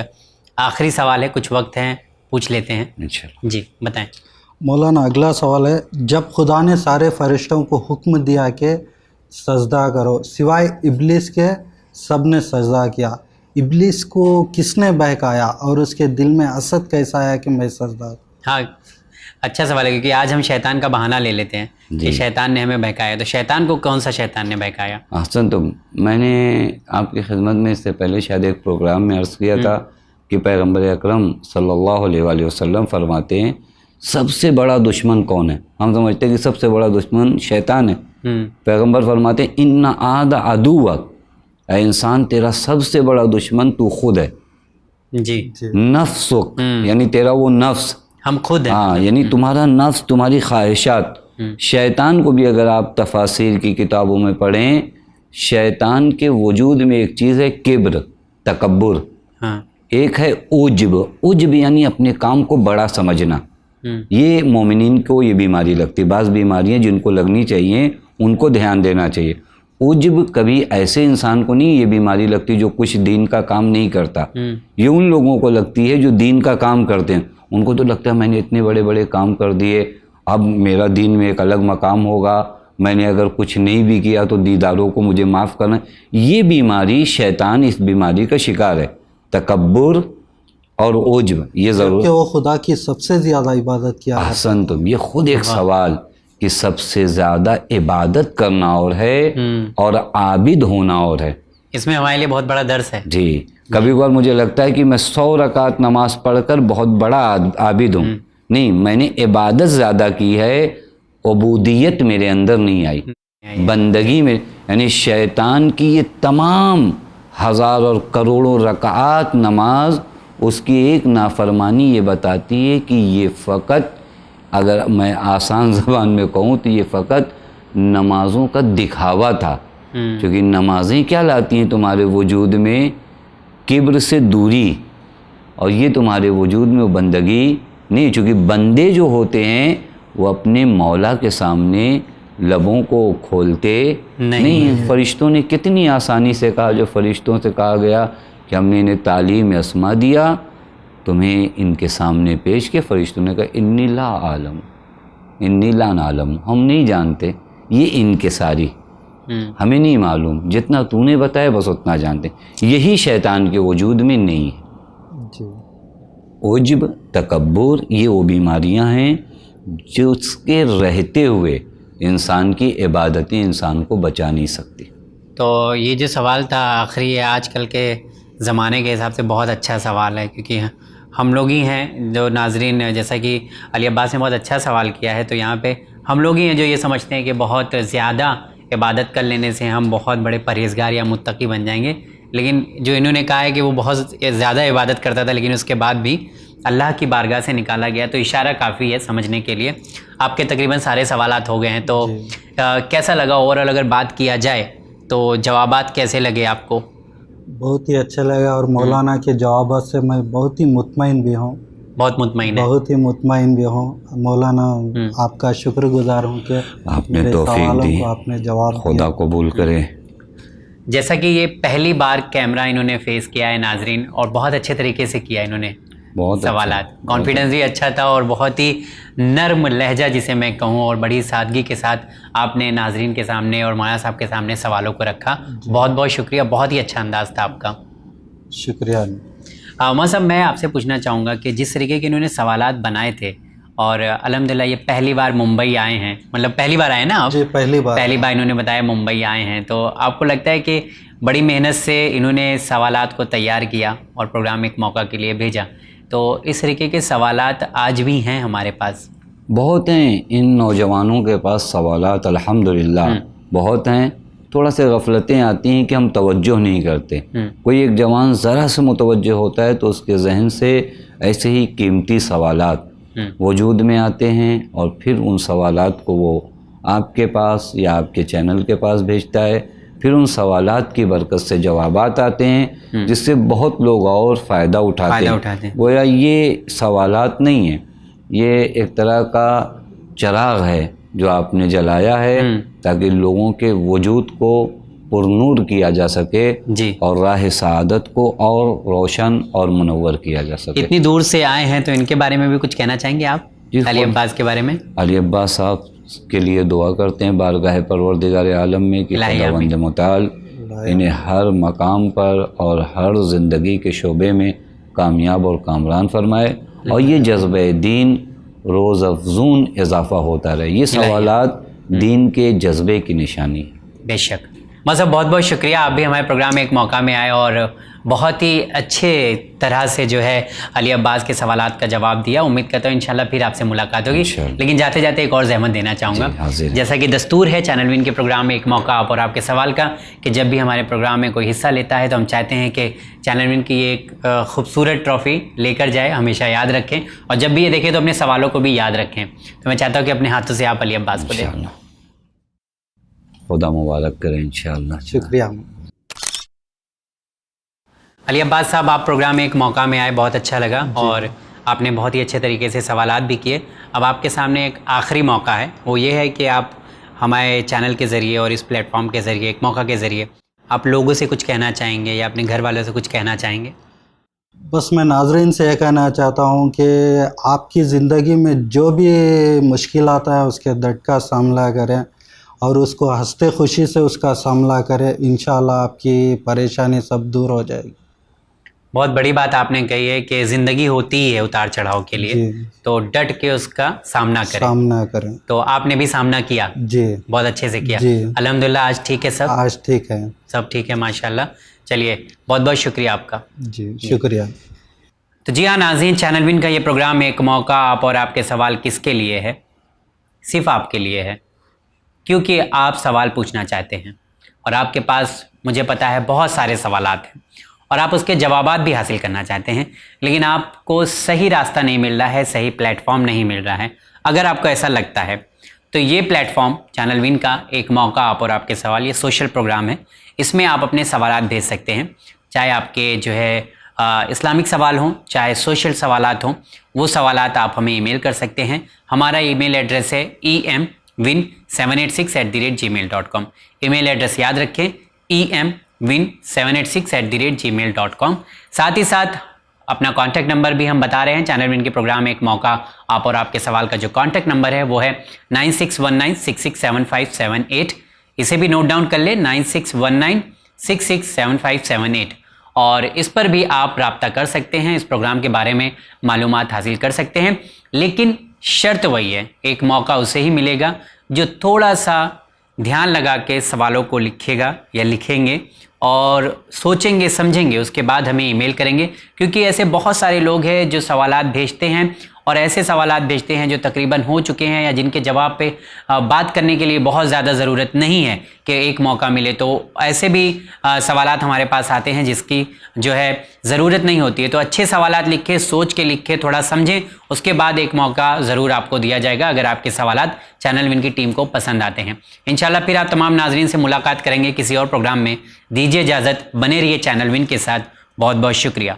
آخری سوال ہے، کچھ وقت ہے، پوچھ لیتے ہیں. انشاءاللہ. جی بتائیں. مولانا اگلا سوال ہے، جب خدا نے سارے فرشتوں کو حکم دیا کہ سجدہ کرو سوائے ابلیس کے، سب نے سجدہ کیا، ابلیس کو کس نے بہکایا اور اس کے دل میں حسد کیسا آیا کہ میں سجدہ؟ ہاں اچھا سوال ہے، کیونکہ آج ہم شیطان کا بہانہ لے لیتے ہیں کہ شیطان نے ہمیں بہکایا. تو شیطان کو کون سا شیطان نے بہکایا؟ احسن. تو میں نے آپ کی خدمت میں اس سے پہلے شاید ایک پروگرام میں عرض کیا تھا کہ پیغمبر اکرم صلی اللہ علیہ وآلہ وسلم فرماتے ہیں سب سے بڑا دشمن کون ہے؟ ہم سمجھتے ہیں کہ سب سے بڑا دشمن شیطان ہے. پیغمبر فرماتے ہیں ان عاد عدوک، اے انسان تیرا سب سے بڑا دشمن تو خود ہے. جی نفسک، یعنی تیرا وہ نفس، ہم خود ہیں. ہاں یعنی تمہارا نفس، تمہاری خواہشات. شیطان کو بھی اگر آپ تفاسیر کی کتابوں میں پڑھیں، شیطان کے وجود میں ایک چیز ہے کبر، تکبر. ہاں ایک ہے عجب. عجب یعنی اپنے کام کو بڑا سمجھنا. یہ مومنین کو یہ بیماری لگتی. بعض بیماریاں جن کو لگنی چاہیے ان کو دھیان دینا چاہیے. عجب کبھی ایسے انسان کو نہیں یہ بیماری لگتی جو کچھ دین کا کام نہیں کرتا. یہ ان لوگوں کو لگتی ہے جو دین کا کام کرتے ہیں. ان کو تو لگتا ہے میں نے اتنے بڑے بڑے کام کر دیے، اب میرا دین میں ایک الگ مقام ہوگا، میں نے اگر کچھ نہیں بھی کیا تو دیداروں کو مجھے معاف کرنا. یہ بیماری، شیطان اس بیماری کا شکار ہے، تکبر اور عجب. یہ ضرور کہ وہ خدا کی سب سے زیادہ عبادت کیا. احسن. تم یہ خود ایک سوال کہ سب سے زیادہ عبادت کرنا اور ہے اور عابد ہونا اور ہے. اس میں ہمارے لیے بہت بڑا درس ہے. جی کبھی کبھار مجھے لگتا ہے کہ میں 100 رکعت نماز پڑھ کر بہت بڑا عابد ہوں. نہیں، میں نے عبادت زیادہ کی ہے، عبودیت میرے اندر نہیں آئی، بندگی میں. یعنی شیطان کی یہ تمام ہزار اور کروڑوں رکعات نماز، اس کی ایک نافرمانی یہ بتاتی ہے کہ یہ فقط، اگر میں آسان زبان میں کہوں تو یہ فقط نمازوں کا دکھاوا تھا. کیونکہ نمازیں کیا لاتی ہیں تمہارے وجود میں؟ کبر سے دوری، اور یہ تمہارے وجود میں وہ بندگی نہیں. چونکہ بندے جو ہوتے ہیں وہ اپنے مولا کے سامنے لبوں کو کھولتے نہیں. فرشتوں نے کتنی آسانی سے کہا، جو فرشتوں سے کہا گیا کہ ہم نے انہیں تعلیم اسما دیا، تمہیں ان کے سامنے پیش کیا. فرشتوں نے کہا انی لا عالم، انی لا نعلم، ہم نہیں جانتے. یہ ان کے ساری ہمیں نہیں معلوم، جتنا تو نے بتایا بس اتنا جانتے. یہی شیطان کے وجود میں نہیں ہے. عجب، تکبر، یہ وہ بیماریاں ہیں جو اس کے رہتے ہوئے انسان کی عبادتیں انسان کو بچا نہیں سکتی. تو یہ جو سوال تھا آخری ہے، آج کل کے زمانے کے حساب سے بہت اچھا سوال ہے، کیونکہ ہم لوگ ہی ہیں جو ناظرین، جیسا کہ علی عباس نے بہت اچھا سوال کیا ہے، تو یہاں پہ ہم لوگ ہی ہیں جو یہ سمجھتے ہیں کہ بہت زیادہ عبادت کر لینے سے ہم بہت بڑے پرہیزگار یا متقی بن جائیں گے. لیکن جو انہوں نے کہا ہے کہ وہ بہت زیادہ عبادت کرتا تھا لیکن اس کے بعد بھی اللہ کی بارگاہ سے نکالا گیا، تو اشارہ کافی ہے سمجھنے کے لیے. آپ کے تقریباً سارے سوالات ہو گئے ہیں، تو کیسا لگا اوورآل اگر بات کیا جائے تو جوابات کیسے لگے آپ کو؟ بہت ہی اچھا لگا، اور مولانا کے جوابات سے میں بہت ہی مطمئن بھی ہوں. بہت مطمئن ہے؟ بہت ہی مطمئن بھی ہوں مولانا. آپ کا شکر گزار ہوں کہ آپ نے میرے توفیق سوالوں دی، کو آپ نے جواب دیا. خدا قبول کرے. جیسا کہ یہ پہلی بار کیمرہ انہوں نے فیس کیا ہے ناظرین، اور بہت اچھے طریقے سے کیا انہوں نے بہت سوالات. کانفیڈنس بھی اچھا تھا اور بہت ہی نرم لہجہ جسے میں کہوں، اور بڑی سادگی کے ساتھ آپ نے ناظرین کے سامنے اور مولانا صاحب کے سامنے سوالوں کو رکھا. بہت بہت شکریہ، بہت ہی اچھا انداز تھا آپ کا. شکریہ. مولانا صاحب میں آپ سے پوچھنا چاہوں گا کہ جس طریقے کے انہوں نے سوالات بنائے تھے، اور الحمدللہ یہ پہلی بار ممبئی آئے ہیں، مطلب پہلی بار آئے نا آپ؟ جی پہلی بار انہوں نے بتایا ممبئی آئے ہیں، تو آپ کو لگتا ہے کہ بڑی محنت سے انہوں نے سوالات کو تیار کیا اور پروگرام ایک موقع کے لیے بھیجا، تو اس طریقے کے سوالات آج بھی ہیں ہمارے پاس؟ بہت ہیں ان نوجوانوں کے پاس سوالات، الحمدللہ بہت ہیں. تھوڑا سے غفلتیں آتی ہیں کہ ہم توجہ نہیں کرتے. کوئی ایک جوان ذرا سے متوجہ ہوتا ہے تو اس کے ذہن سے ایسے ہی قیمتی سوالات وجود میں آتے ہیں اور پھر ان سوالات کو وہ آپ کے پاس یا آپ کے چینل کے پاس بھیجتا ہے. پھر ان سوالات کی برکت سے جوابات آتے ہیں جس سے بہت لوگ اور فائدہ اٹھاتے ہیں. گویا یہ سوالات نہیں ہیں، یہ ایک طرح کا چراغ ہے جو آپ نے جلایا ہے تاکہ لوگوں کے وجود کو پرنور کیا جا سکے اور راہ سعادت کو اور روشن اور منور کیا جا سکے. اتنی دور سے آئے ہیں تو ان کے بارے میں بھی کچھ کہنا چاہیں گے آپ؟ علی عباس کے بارے میں. علی عباس صاحب کے لیے دعا کرتے ہیں بارگاہ پروردگار عالم میں کہ خداوند متعال انہیں ہر مقام پر اور ہر زندگی کے شعبے میں کامیاب اور کامران فرمائے اور یہ جذبہ دین روز افزون اضافہ ہوتا رہے. یہ سوالات دین کے جذبے کی نشانی ہے. بے شک. مذہب بہت بہت شکریہ، آپ بھی ہمارے پروگرام میں ایک موقع میں آئے اور بہت ہی اچھے طرح سے جو ہے علی عباس کے سوالات کا جواب دیا. امید کرتا ہوں انشاءاللہ پھر آپ سے ملاقات ہوگی. لیکن جاتے جاتے ایک اور زحمت دینا چاہوں گا، جیسا کہ دستور ہے چینل وین کے پروگرام میں ایک موقع آپ اور آپ کے سوال کا، کہ جب بھی ہمارے پروگرام میں کوئی حصہ لیتا ہے تو ہم چاہتے ہیں کہ چینل وین کی یہ ایک خوبصورت ٹرافی لے کر جائے، ہمیشہ یاد رکھیں اور جب بھی یہ دیکھیں تو اپنے سوالوں کو بھی یاد رکھیں. تو میں چاہتا ہوں کہ اپنے ہاتھوں سے آپ علی عباس کو دیں. خدا مبارک کریں انشاءاللہ. شکریہ. علی عباس صاحب، آپ پروگرام میں ایک موقع میں آئے، بہت اچھا لگا اور آپ نے بہت ہی اچھے طریقے سے سوالات بھی کیے. اب آپ کے سامنے ایک آخری موقع ہے، وہ یہ ہے کہ آپ ہمارے چینل کے ذریعے اور اس پلیٹ فارم کے ذریعے، ایک موقع کے ذریعے آپ لوگوں سے کچھ کہنا چاہیں گے یا اپنے گھر والوں سے کچھ کہنا چاہیں گے؟ بس میں ناظرین سے یہ کہنا چاہتا ہوں کہ آپ کی زندگی میں جو بھی مشکلات ہیں اس کے ڈٹ کا سامنا کریں اور اس کو ہنستے خوشی سے اس کا سامنا کریں. انشاءاللہ آپ کی پریشانی سب دور ہو جائے گی. بہت بڑی بات آپ نے کہی ہے کہ زندگی ہوتی ہی ہے اتار چڑھاؤ کے لیے، تو ڈٹ کے اس کا سامنا کریں. تو آپ نے بھی سامنا کیا؟ جی بہت اچھے سے کیا. جی الحمدللہ. آج ٹھیک ہے سب؟ آج ٹھیک ہے، سب ٹھیک ہے ماشاءاللہ. چلیے بہت بہت شکریہ آپ کا. جی شکریہ. تو جی ہاں ناظرین، چینل وین کا یہ پروگرام ایک موقع آپ اور آپ کے سوال کس کے لیے ہے؟ صرف آپ کے لیے ہے، کیونکہ آپ سوال پوچھنا چاہتے ہیں اور آپ کے پاس مجھے پتا ہے بہت سارے سوالات ہیں اور آپ اس کے جوابات بھی حاصل کرنا چاہتے ہیں، لیکن آپ کو صحیح راستہ نہیں مل رہا ہے، صحیح پلیٹ فارم نہیں مل رہا ہے. اگر آپ کو ایسا لگتا ہے تو یہ پلیٹ فارم چینل وین کا ایک موقع آپ اور آپ کے سوال، یہ سوشل پروگرام ہے. اس میں آپ اپنے سوالات بھیج سکتے ہیں، چاہے آپ کے جو ہے اسلامک سوال ہوں، چاہے سوشل سوالات ہوں. وہ سوالات آپ ہمیں ای میل کر سکتے ہیں. ہمارا ای میل ایڈریس ہے emwin786@gmail.com. ای میل ایڈریس یاد رکھیں، emwin786@gmail.com. ساتھ ہی ساتھ اپنا کانٹیکٹ نمبر بھی ہم بتا رہے ہیں. چینل وین کے پروگرام میں ایک موقع آپ اور آپ کے سوال کا جو کانٹیکٹ نمبر ہے وہ ہے 9619667578. اسے بھی نوٹ ڈاؤن کر لیں، 9619667578. اور اس پر بھی آپ رابطہ کر سکتے ہیں، اس پروگرام کے بارے میں معلومات حاصل کر سکتے ہیں. لیکن شرط وہی ہے، ایک موقع اسے ہی ملے گا جو تھوڑا سا دھیان لگا کے سوالوں کو لکھے گا یا لکھیں گے اور سوچیں گے سمجھیں گے، اس کے بعد ہمیں ای میل کریں گے. کیونکہ ایسے بہت سارے لوگ ہیں جو سوالات بھیجتے ہیں اور ایسے سوالات بھیجتے ہیں جو تقریباً ہو چکے ہیں یا جن کے جواب پہ بات کرنے کے لیے بہت زیادہ ضرورت نہیں ہے کہ ایک موقع ملے. تو ایسے بھی سوالات ہمارے پاس آتے ہیں جس کی جو ہے ضرورت نہیں ہوتی ہے. تو اچھے سوالات لکھے، سوچ کے لکھے، تھوڑا سمجھیں، اس کے بعد ایک موقع ضرور آپ کو دیا جائے گا اگر آپ کے سوالات چینل وین کی ٹیم کو پسند آتے ہیں. انشاءاللہ پھر آپ تمام ناظرین سے ملاقات کریں گے کسی اور پروگرام میں. دیجیے اجازت، بنے رہیے چینل وین کے ساتھ. بہت بہت شکریہ.